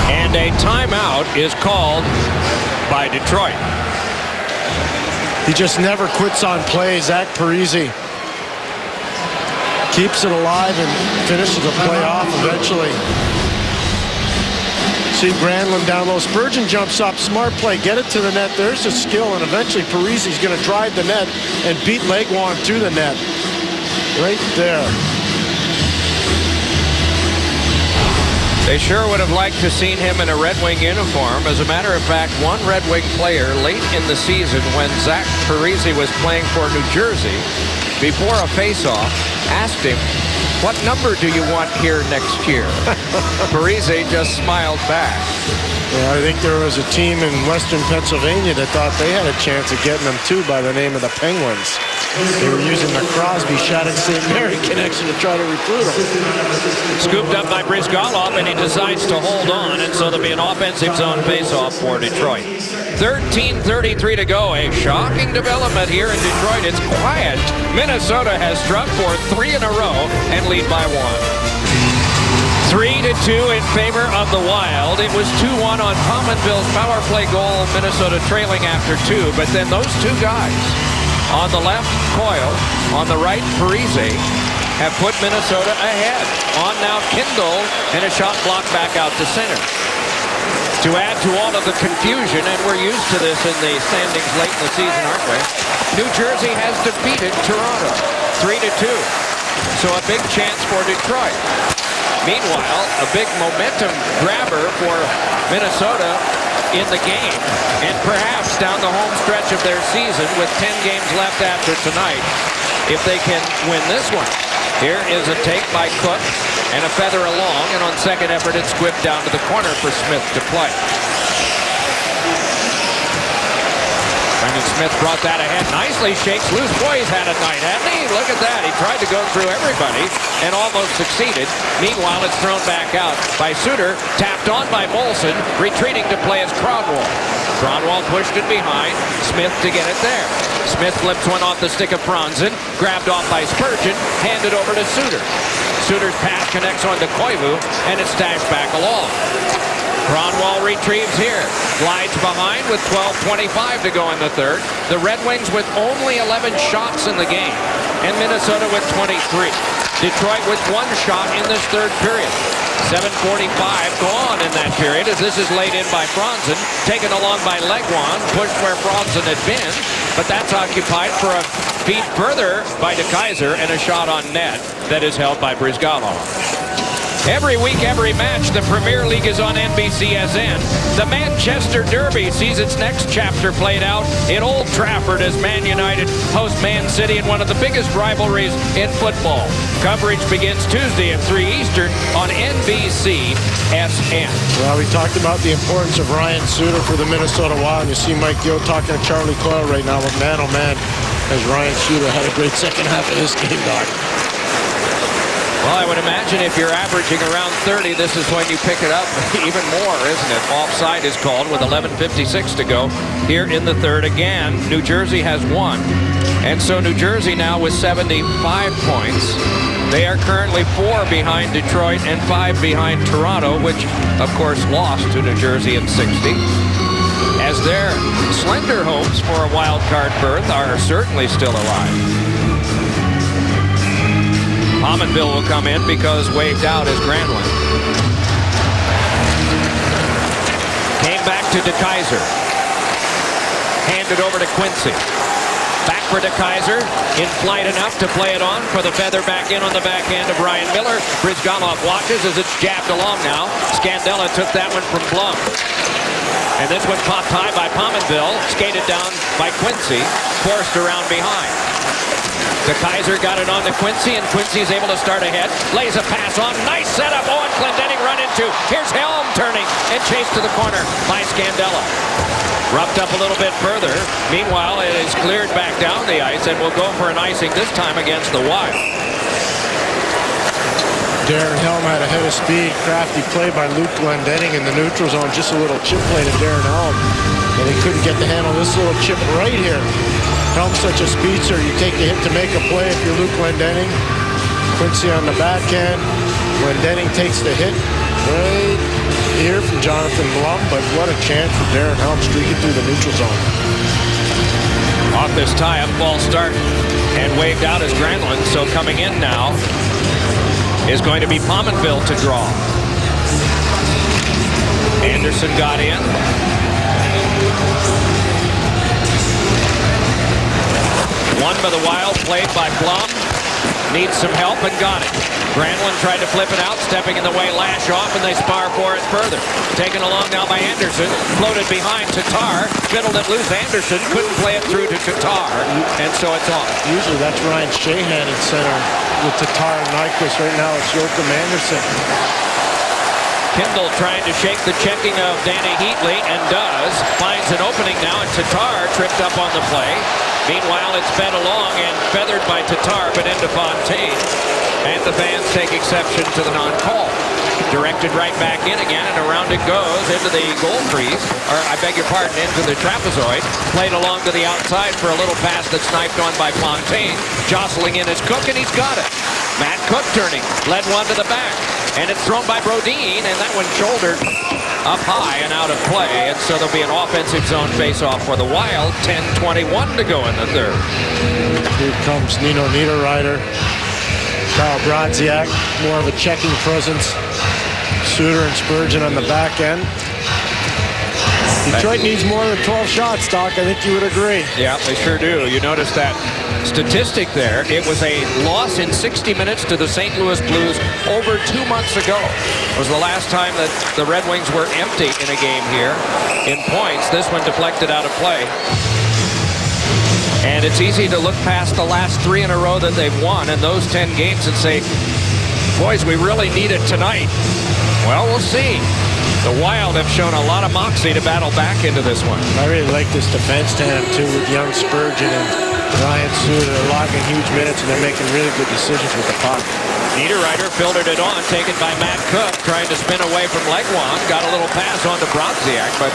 And a timeout is called by Detroit. He just never quits on play. Zach Parise keeps it alive and finishes the play off eventually. See Granlund down low. Spurgeon jumps up. Smart play. Get it to the net. There's a skill, and eventually Parise's going to drive the net and beat Legwand to the net. Right there. They sure would have liked to seen him in a Red Wing uniform. As a matter of fact, one Red Wing player late in the season when Zach Parise was playing for New Jersey, before a face-off, asked him, "What number do you want here next year?" Parise just smiled back. Yeah, I think there was a team in Western Pennsylvania that thought they had a chance of getting them too by the name of the Penguins. They were using the Crosby Shattuck St. Mary connection to try to recruit him. Scooped up by Brizgalov, and he decides to hold on, and so there'll be an offensive zone face-off for Detroit. 13:33 to go. A shocking development here in Detroit. It's quiet. Minnesota has struck for 3 in a row and lead by 1. 3-2 in favor of the Wild. It was 2-1 on Pominville's power play goal. Minnesota trailing after 2. But then those two guys, on the left, Coyle, on the right, Parise, have put Minnesota ahead. On now, Kindle, and a shot blocked back out to center. To add to all of the confusion, and we're used to this in the standings late in the season, aren't we? New Jersey has defeated Toronto 3-2. So a big chance for Detroit. Meanwhile, a big momentum grabber for Minnesota in the game, and perhaps down the home stretch of their season with 10 games left after tonight, if they can win this one. Here is a take by Cook and a feather along, and on second effort it's squibbed down to the corner for Smith to play. Brendan Smith brought that ahead nicely. Shakes loose. Boy, he's had a night, hasn't he? Look at that. He tried to go through everybody and almost succeeded. Meanwhile, it's thrown back out by Suter. Tapped on by Molson. Retreating to play as Kronwall. Kronwall pushed it behind. Smith to get it there. Smith flips one off the stick of Franzen. Grabbed off by Spurgeon. Handed over to Suter. Suter's pass connects on to Koivu, and it's dashed back along. Kronwall retrieves here. Glides behind with 12:25 to go in the third. The Red Wings with only 11 shots in the game, and Minnesota with 23. Detroit with 1 shot in this third period. 7:45 gone in that period as this is laid in by Franzen. Taken along by Legwand. Pushed where Franzen had been, but that's occupied for a feed further by DeKeyser and a shot on net that is held by Brizgalov. Every week, every match, the Premier League is on NBCSN. The Manchester Derby sees its next chapter played out in Old Trafford as Man United host Man City in one of the biggest rivalries in football. Coverage begins Tuesday at 3 Eastern on NBCSN. Well, we talked about the importance of Ryan Suter for the Minnesota Wild. And you see Mike Gill talking to Charlie Coyle right now, but man, oh man, as Ryan Suter had a great second half of this game, Doc. Well, I would imagine if you're averaging around 30, this is when you pick it up even more, isn't it? Offside is called with 11:56 to go here in the third. Again, New Jersey has 1. And so New Jersey now with 75 points. They are currently 4 behind Detroit and 5 behind Toronto, which, of course, lost to New Jersey at 60. As their slender hopes for a wild card berth are certainly still alive. Pominville will come in because waved out is Granlund. Came back to DeKeyser. Handed over to Quincy. Back for DeKeyser. In flight enough to play it on for the feather back in on the backhand of Ryan Miller. Brizgalov watches as it's jabbed along now. Scandella took that one from Blum. And this one popped high by Pominville. Skated down by Quincy. Forced around behind. DeKeyser got it on to Quincy, and Quincy is able to start ahead. Lays a pass on. Nice setup. Owen Clendenning run into. Here's Helm turning and chased to the corner by Scandella. Roughed up a little bit further. Meanwhile, it is cleared back down the ice and will go for an icing this time against the Wild. Darren Helm had a head of speed. Crafty play by Luke Glendening in the neutral zone. Just a little chip play to Darren Helm. And he couldn't get the handle of this little chip right here. Helm's such a speedster. You take the hit to make a play if you're Luke Glendening. Quincy on the backhand. Glendening takes the hit right here from Jonathan Blum. But what a chance for Darren Helm streaking through the neutral zone. Off this tie-up, false start, and waved out as Granlund. So coming in now is going to be Pominville to draw. Anderson got in. One by the Wild, played by Blum. Needs some help and got it. Granlund tried to flip it out, stepping in the way, lash off, and they spar for it further. Taken along now by Anderson. Floated behind Tatar. Fiddled it loose. Anderson couldn't play it through to Tatar, and so it's off. Usually that's Ryan Shahan in center with Tatar and Nyquist. Right now it's Joachim Anderson. Kindle trying to shake the checking of Danny Heatley, and does. Finds an opening now, and Tatar tripped up on the play. Meanwhile, it's fed along and feathered by Tatar, but into Fontaine. And the fans take exception to the non-call. Directed right back in again, and around it goes into the goal crease, or I beg your pardon, into the trapezoid. Played along to the outside for a little pass that's sniped on by Fontaine. Jostling in is Cook, and he's got it. Matt Cook turning, led one to the back, and it's thrown by Brodin, and that one shouldered up high and out of play, and so there'll be an offensive zone face-off for the Wild. 10:21 to go in the third. Here comes Nino Niederreiter. Kyle Brodziak, more of a checking presence. Suter and Spurgeon on the back end. Detroit needs more than 12 shots, Doc. I think you would agree. Yeah, they sure do. You notice that statistic there. It was a loss in 60 minutes to the St. Louis Blues over 2 months ago. It was the last time that the Red Wings were empty in a game here in points. This one deflected out of play. And it's easy to look past the last 3 in a row that they've won in those 10 games and say, boys, we really need it tonight. Well, we'll see. The Wild have shown a lot of moxie to battle back into this one. I really like this defense tandem, too, with young Spurgeon and Ryan Suter. They're logging huge minutes, and they're making really good decisions with the puck. Niederreiter filtered it on, taken by Matt Cook, trying to spin away from Legwand. Got a little pass on to Brodziak, but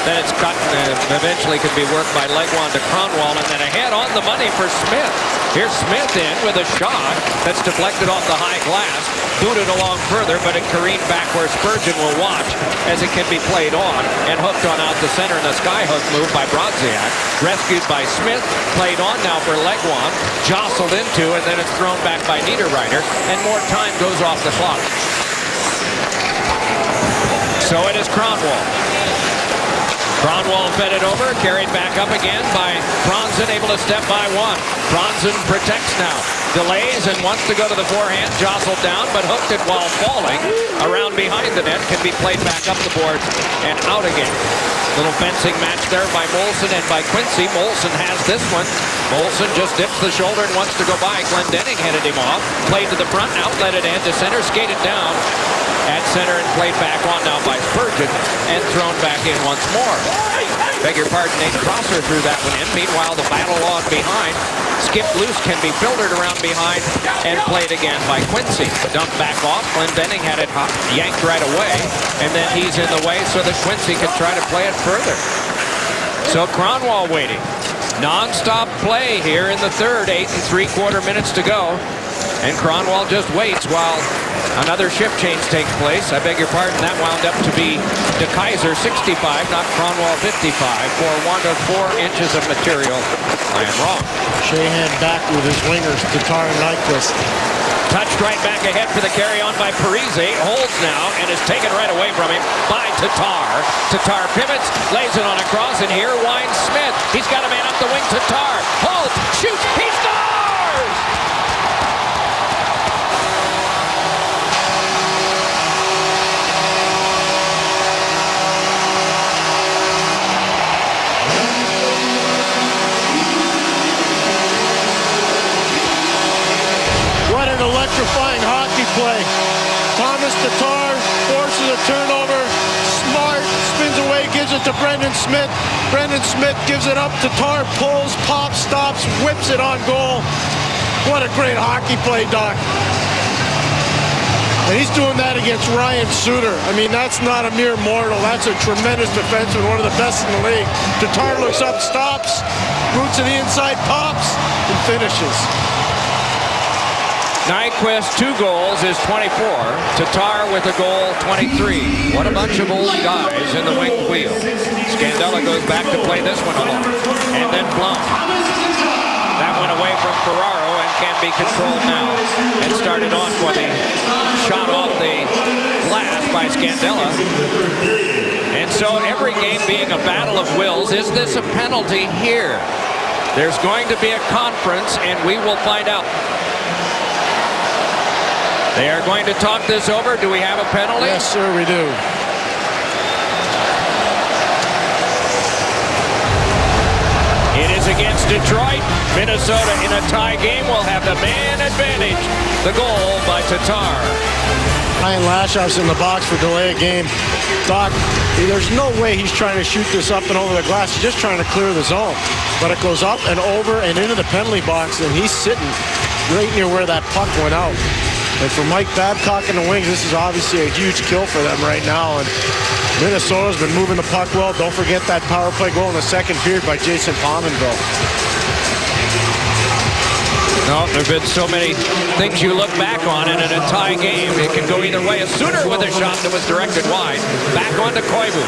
then it's cut and eventually could be worked by Legwand to Kronwall, and then ahead on the money for Smith. Here's Smith in with a shot that's deflected off the high glass, booted along further, but it careened back where Spurgeon will watch as it can be played on, and hooked on out the center in a skyhook move by Brodziak. Rescued by Smith, played on now for Legwand, jostled into, and then it's thrown back by Niederreiter, and more time goes off the clock. So it is Kronwall. Kronwall fed it over, carried back up again by Franzen, able to step by one. Franzen protects now, delays and wants to go to the forehand, jostled down, but hooked it while falling. Around behind the net, can be played back up the boards and out again. Little fencing match there by Molson and by Quincy. Molson has this one. Molson just dips the shoulder and wants to go by. Glendening headed him off. Played to the front, outlet it in to center, skated down at center and played back on now by Spurgeon and thrown back in once more. Beg your pardon, Nate Prosser threw that one in. Meanwhile, the battle log behind. Skip loose, can be filtered around behind and played again by Quincy. Dumped back off. Glendening had it yanked right away, and then he's in the way so that Quincy can try to play it further. So Kronwall waiting. Non-stop play here in the third, 8 3/4 minutes to go. And Kronwall just waits while another shift change takes place. I beg your pardon, that wound up to be DeKaiser 65, not Kronwall 55, for want of 4 inches of material. I am wrong. Sheahan back with his wingers, Tatar and Nyquist. Touched right back ahead for the carry-on by Parise. Holds now and is taken right away from him by Tatar. Tatar pivots, lays it on a cross, and here winds Smith. He's got a man up the wing. Tatar holds, shoots, he scores! What an electrifying hockey play. Thomas Tatar forces a turnover. Smart spins away, gives it to Brendan Smith. Brendan Smith gives it up. Tatar pulls, pops, stops, whips it on goal. What a great hockey play, Doc. And he's doing that against Ryan Suter. I mean, that's not a mere mortal. That's a tremendous defenseman, one of the best in the league. Tatar looks up, stops, roots to the inside, pops, and finishes. Nyquist, 2 goals, is 24. Tatar with a goal, 23. What a bunch of old guys in the wing wheel. Scandella goes back to play this one along. And then Blum. That went away from Ferraro and can be controlled now. And started on for the shot off the glass by Scandella. And so every game being a battle of wills. Is this a penalty here? There's going to be a conference, and we will find out. They are going to talk this over. Do we have a penalty? Yes, sir, we do. It is against Detroit. Minnesota in a tie game will have the man advantage. The goal by Tatar. Ryan Lashoff's in the box for delay of game. Doc, there's no way he's trying to shoot this up and over the glass. He's just trying to clear the zone. But it goes up and over and into the penalty box, and he's sitting right near where that puck went out. And for Mike Babcock and the Wings, this is obviously a huge kill for them right now. And Minnesota's been moving the puck well. Don't forget that power play goal in the second period by Jason Pominville. No, there have been so many things you look back on, and in a tie game, it can go either way. A Suter with a shot that was directed wide. Back onto Koivu.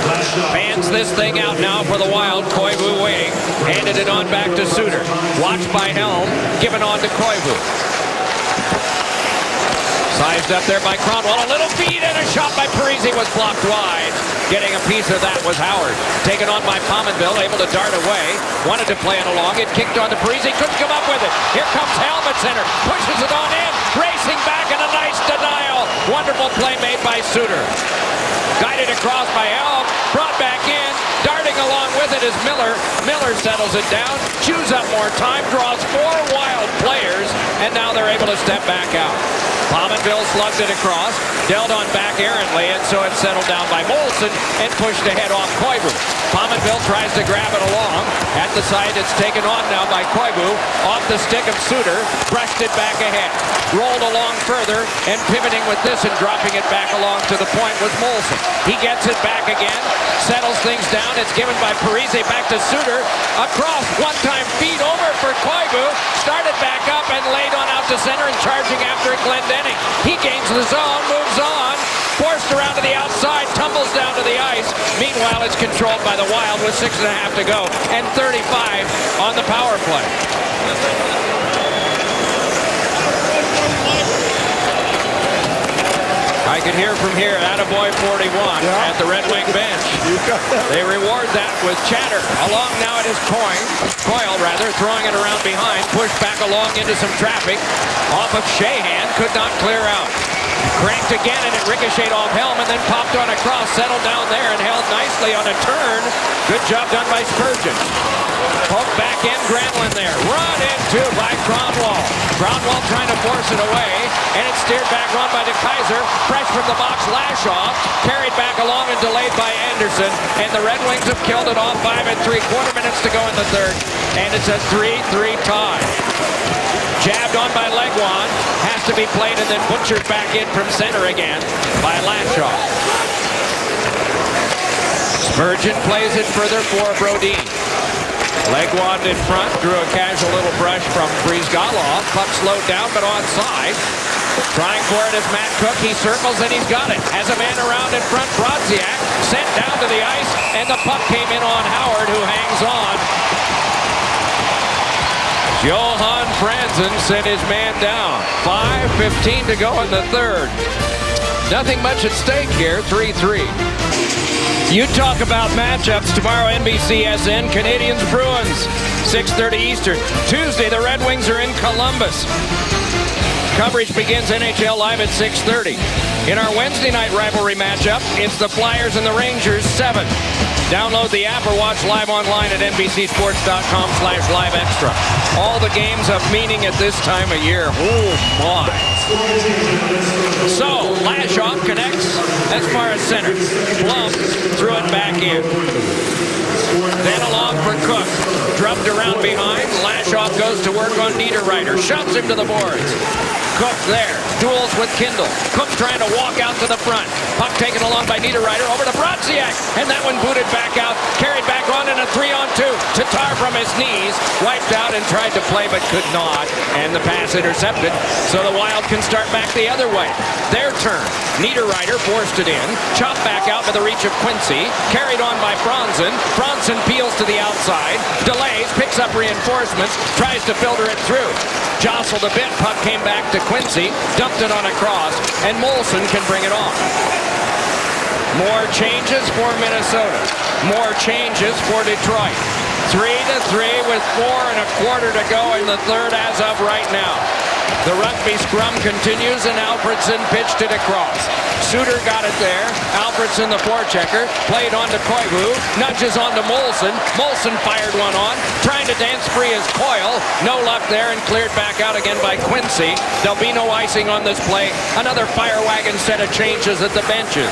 Fans this thing out now for the Wild. Koivu wing. Handed it on back to Suter. Watched by Helm. Given on to Koivu. Sized up there by Cronwall. A little feed and a shot by Parise was blocked wide. Getting a piece of that was Howard. Taken on by Pominville, able to dart away. Wanted to play it along. It kicked on to Parise. Couldn't come up with it. Here comes Helm at center. Pushes it on in. Racing back and a nice denial. Wonderful play made by Suter. Guided across by Helm. Brought back in. Darting along with it is Miller. Miller settles it down. Chews up more time. Draws 4 Wild players. And now they're able to step back out. Pominville slugged it across, dealt on back errantly, and so it's settled down by Molson and pushed ahead off Koivu. Pominville tries to grab it along. At the side, it's taken on now by Koivu. Off the stick of Suter, brushed it back ahead. Rolled along further, and pivoting with this and dropping it back along to the point was Molson. He gets it back again, settles things down. It's given by Parise back to Suter. Across, one-time feed over for Koivu. Started back up and laid on out to center and charging after it, Glendening. He gains the zone, moves on, forced around to the outside, tumbles down to the ice. Meanwhile, it's controlled by the Wild with 6.5 to go and 35 on the power play. I can hear from here, attaboy 41 at the Red Wing bench. They reward that with chatter. Along now it is Coyle, throwing it around behind, pushed back along into some traffic. Off of Sheahan, could not clear out. Cranked again and it ricocheted off Helm and then popped on across, settled down there and held nicely on a turn. Good job done by Spurgeon. Poked back in, Granlund there. Run into by Cronwall. Cronwall trying to force it away, and it's steered back on by DeKaiser. Fresh from the box, Lashoff. Carried back along and delayed by Anderson. And the Red Wings have killed it off. 5 3/4 minutes to go in the third. And it's a 3-3 tie. Jabbed on by Legwand. Has to be played and then butchered back in from center again by Lashoff. Spurgeon plays it further for Brodin. Legwand in front, drew a casual little brush from Brizgalov. Puck slowed down, but onside. Trying for it is Matt Cook. He circles and he's got it. Has a man around in front. Brodziak sent down to the ice, and the puck came in on Howard, who hangs on. Johan Franzen sent his man down. 5:15 to go in the third. Nothing much at stake here. 3-3. You talk about matchups tomorrow, NBCSN, Canadiens Bruins, 6:30 Eastern. Tuesday, the Red Wings are in Columbus. Coverage begins NHL Live at 6:30. In our Wednesday night rivalry matchup, it's the Flyers and the Rangers, 7. Download the app or watch live online at NBCSports.com/live extra. All the games have meaning at this time of year. Oh, my. So, Lashoff connects as far as center. Blum threw it back in. Then along for Cook. Drubbed around behind. Lashoff goes to work on Niederreiter. Shoves him to the boards. Cook there. Duels with Kindle. Cook trying to walk out to the front. Puck taken along by Niederreiter over to Brodziak. And that one booted back out. Carried back on in a 3-on-2. Tatar from his knees. Wiped out and tried to play but could not. And the pass intercepted. So the Wild can start back the other way. Their turn. Niederreiter forced it in. Chopped back out by the reach of Quincy. Carried on by Franzen. Franzen peels to the outside. Delays. Picks up reinforcements. Tries to filter it through. Jostled a bit. Puck came back to Quincy. Dumped it on a cross. And Molson can bring it on. More changes for Minnesota. More changes for Detroit. 3-3 with 4.25 to go in the third as of right now. The rugby scrum continues, and Alfredsson pitched it across. Suter got it there. Alfredsson, the forechecker, played on to Koivu, nudges on to Molson. Molson fired one on, trying to dance free as Coyle. No luck there, and cleared back out again by Quincy. There'll be no icing on this play. Another fire wagon set of changes at the benches.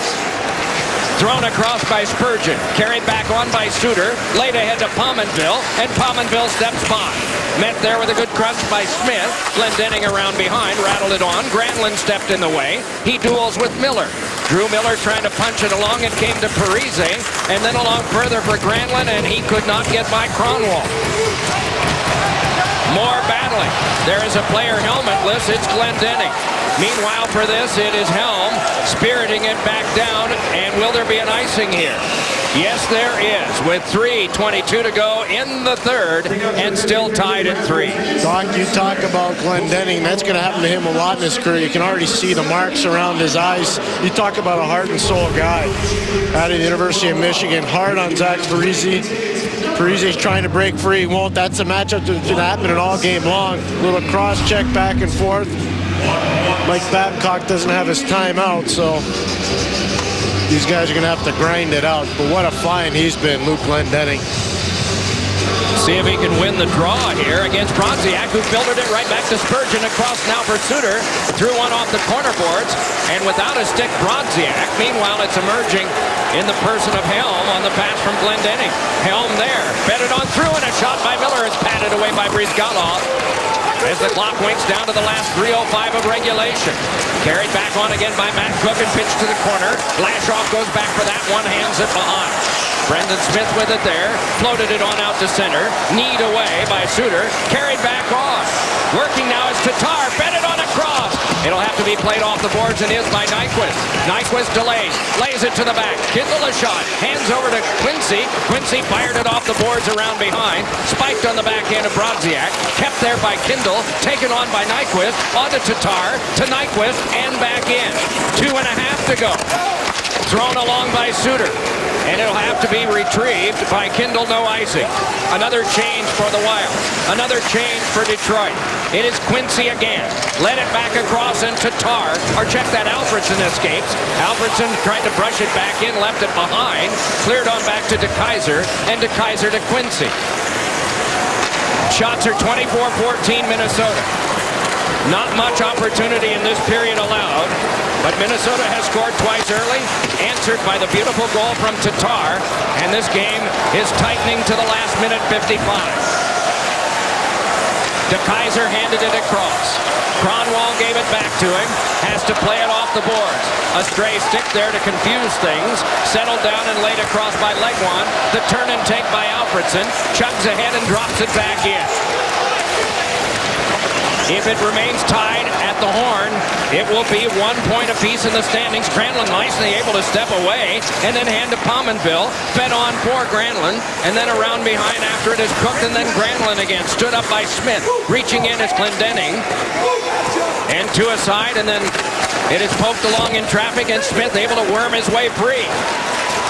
Thrown across by Spurgeon. Carried back on by Suter. Laid ahead to Pominville, and Pominville steps by. Met there with a good crunch by Smith. Glendening around behind, rattled it on. Granlund stepped in the way. He duels with Miller. Drew Miller trying to punch it along. It came to Parise. And then along further for Granlund, and he could not get by Kronwall. More battling. There is a player helmetless. It's Glendening. Meanwhile, for this, it is Helm spiriting it back down. And will there be an icing here? Yes, there is, with 3:22 to go in the third, and still tied at 3. Doc, you talk about Glendening. That's going to happen to him a lot in his career. You can already see the marks around his eyes. You talk about a heart and soul guy out of the University of Michigan. Hard on Zach Parise. Parise's trying to break free. He won't. That's a matchup that's been happening all game long. Little cross check back and forth. Mike Babcock doesn't have his timeout, so these guys are going to have to grind it out. But what a find he's been, Luke Glendening. See if he can win the draw here against Brodziak, who filtered it right back to Spurgeon. Across now for Suter. Threw one off the corner boards. And without a stick, Brodziak. Meanwhile, it's emerging in the person of Helm on the pass from Glendening. Helm there. Fed it on through, and a shot by Miller is patted away by Brizgalov. As the clock winks down to the last 3:05 of regulation. Carried back on again by Matt Cook and pitched to the corner. Lashoff goes back for that one, hands it behind. Brendan Smith with it there. Floated it on out to center. Kneed away by Suter. Carried back on. Working now is Tatar. Fed it on a cross. It'll have to be played off the boards and is by Nyquist. Nyquist delays. Lays it to the back. Kindle a shot. Hands over to Quincy. Quincy fired it off the boards around behind. Spiked on the backhand of Brodziak. Kept there by Kindle. Taken on by Nyquist. On to Tatar. To Nyquist. And back in. 2.5 to go. Thrown along by Suter. And it'll have to be retrieved by Kindle. No icing. Another change for the Wild. Another change for Detroit. It is Quincy again. Led it back across and Tatar. Or check that, Alfredson escapes. Alfredson tried to brush it back in. Left it behind. Cleared on back to DeKaiser. And DeKaiser to Quincy. Shots are 24-14 Minnesota. Not much opportunity in this period allowed. But Minnesota has scored twice early, answered by the beautiful goal from Tatar, and this game is tightening to the last minute 55. DeKaiser handed it across. Kronwall gave it back to him, has to play it off the boards. A stray stick there to confuse things, settled down and laid across by Legwand. The turn and take by Alfredson, chugs ahead and drops it back in. If it remains tied at the horn, it will be 1 point apiece in the standings. Granlund nicely able to step away and then hand to Pominville. Fed on for Granlund, and then around behind after it is cooked, and then Granlund again. Stood up by Smith. Reaching in is Glendening. And to a side, and then it is poked along in traffic, and Smith able to worm his way free.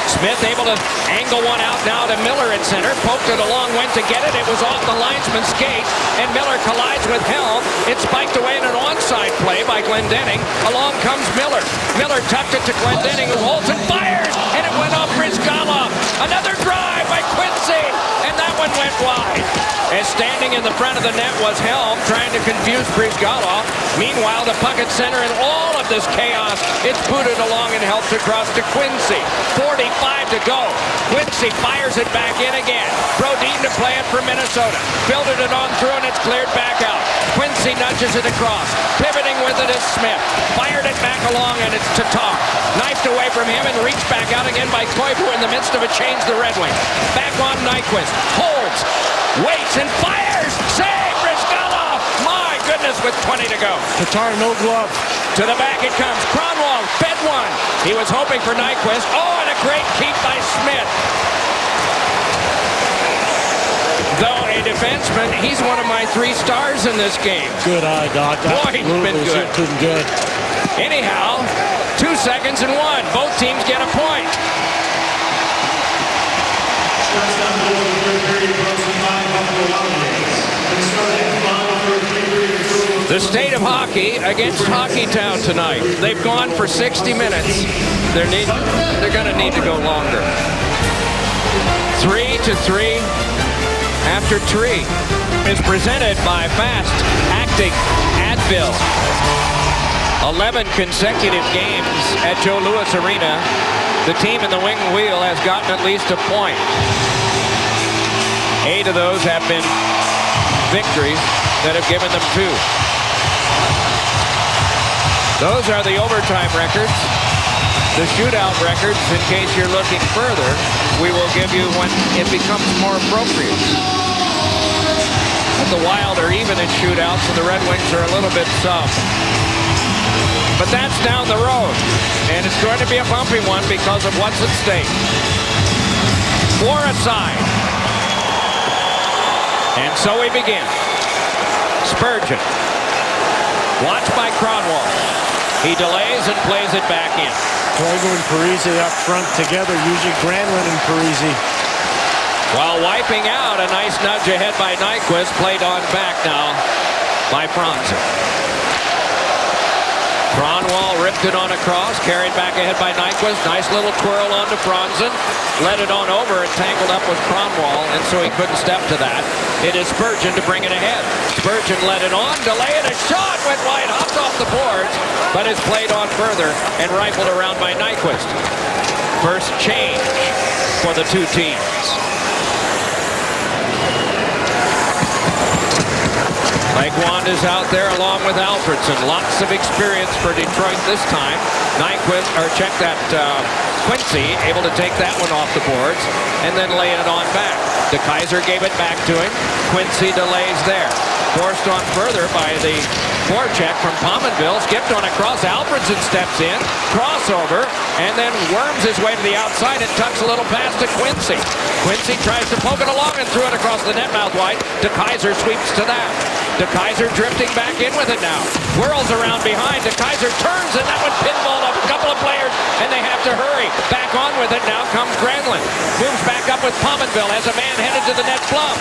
Smith able to angle one out now to Miller at center. Poked it along, went to get it. It was off the linesman's skate, and Miller collides with Helm. It's spiked away in an onside play by Glendening. Along comes Miller. Miller tucked it to Glendening, who holds and fires, and it went off Brizgalov. Another drive by Quincy, and that one went wide. As standing in the front of the net was Helm, trying to confuse Brizgalov. Meanwhile, the puck at center, and all of this chaos, it's booted along and helped across to Quincy. 45 to go. Quincy fires it back in again. Brodin to play it for Minnesota. Filtered it on through, and it's cleared back out. Quincy nudges it across. Pivoting with it is Smith. Fired it back along, and it's Tatar. Knifed away from him and reached back out again by Koivu in the midst of a change the Red Wings. Back on Nyquist. Holds. Waits and fires. Save Brizgalov. My goodness, with 20 to go. Tatar, no glove. To the back it comes. Kronwall fed one. He was hoping for Nyquist. Oh, and a great keep by Smith. Though a defenseman, he's one of my 3 stars in this game. Good eye, Doc. Boy, he's been good. Good. Anyhow, 2 seconds and 1. Both teams get a point. The state of hockey against Hockeytown tonight. They've gone for 60 minutes. They're going to need to go longer. 3-3 after 3 is presented by Fast Acting Advil. 11 consecutive games at Joe Louis Arena. The team in the wing wheel has gotten at least a point. 8 of those have been victories that have given them 2. Those are the overtime records. The shootout records, in case you're looking further, we will give you when it becomes more appropriate. The Wild are even in shootouts, and the Red Wings are a little bit sub. But that's down the road, and it's going to be a bumpy one because of what's at stake. 4 aside. And so we begin. Spurgeon. Watched by Kronwall. He delays and plays it back in. Koivu and Parise up front together, using Granlund and Parise. While wiping out, a nice nudge ahead by Nyquist, played on back now by Franzen. Kronwall ripped it on across, carried back ahead by Nyquist. Nice little twirl onto Franzen. Led it on over and tangled up with Kronwall, and so he couldn't step to that. It is Spurgeon to bring it ahead. Spurgeon led it on, delayed a shot, went wide, hopped off the boards, but is played on further and rifled around by Nyquist. First change for the 2 teams. Legwand is out there along with Alfredsson. Lots of experience for Detroit this time. Nyquist, or check that, Quincy, able to take that one off the boards and then lay it on back. DeKeyser gave it back to him. Quincy delays there. Forced on further by the forecheck from Pominville. Skipped on across. Alfredsson steps in. Crossover. And then worms his way to the outside and tucks a little pass to Quincy. Quincy tries to poke it along and threw it across the net mouth wide. DeKeyser sweeps to that. DeKeyser drifting back in with it now. Whirls around behind. DeKeyser turns, and that one pinballed up a couple of players, and they have to hurry. Back on with it now comes Granlund. Moves back up with Pominville as a man headed to the net glove.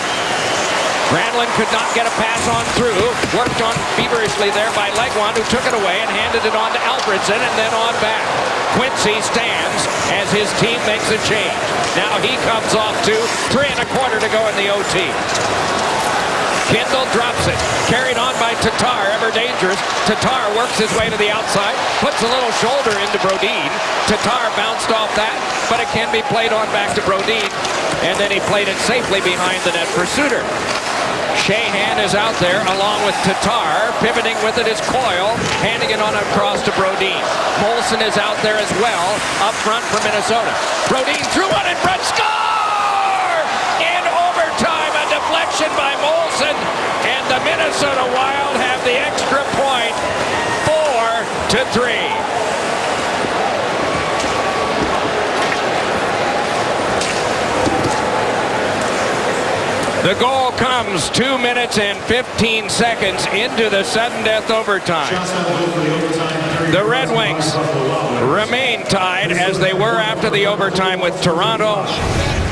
Granlund could not get a pass on through. Worked on feverishly there by Legwand, who took it away and handed it on to Alfredsson and then on back. Quincy stands as his team makes a change. Now he comes off to 3 1/4 to go in the OT. Kindle drops it. Carried on by Tatar, ever dangerous. Tatar works his way to the outside, puts a little shoulder into Brodin. Tatar bounced off that, but it can be played on back to Brodin. And then he played it safely behind the net for Suter. Sheahan is out there along with Tatar. Pivoting with it is Coyle, handing it on across to Brodin. Molson is out there as well, up front for Minnesota. Brodin threw one in front, score! In overtime, a deflection by Molson, and the Minnesota Wild have the extra point, 4-3. The goal comes 2 minutes and 15 seconds into the sudden death overtime. The Red Wings remain tied as they were after the overtime with Toronto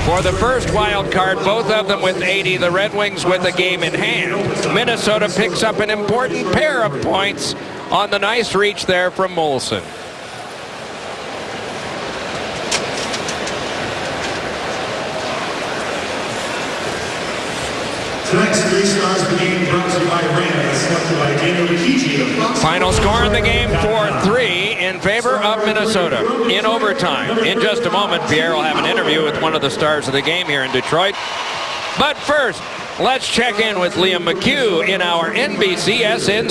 for the first wild card, both of them with 80. The Red Wings with a game in hand. Minnesota picks up an important pair of points on the nice reach there from Molson. Tonight's 3 stars of the game brought to you by Rand, selected by Daniel Rikichi of Fox. Final score in the game, 4-3 in favor of Minnesota in overtime. In just a moment, Pierre will have an interview with one of the stars of the game here in Detroit. But first, let's check in with Liam McHugh in our NBCSN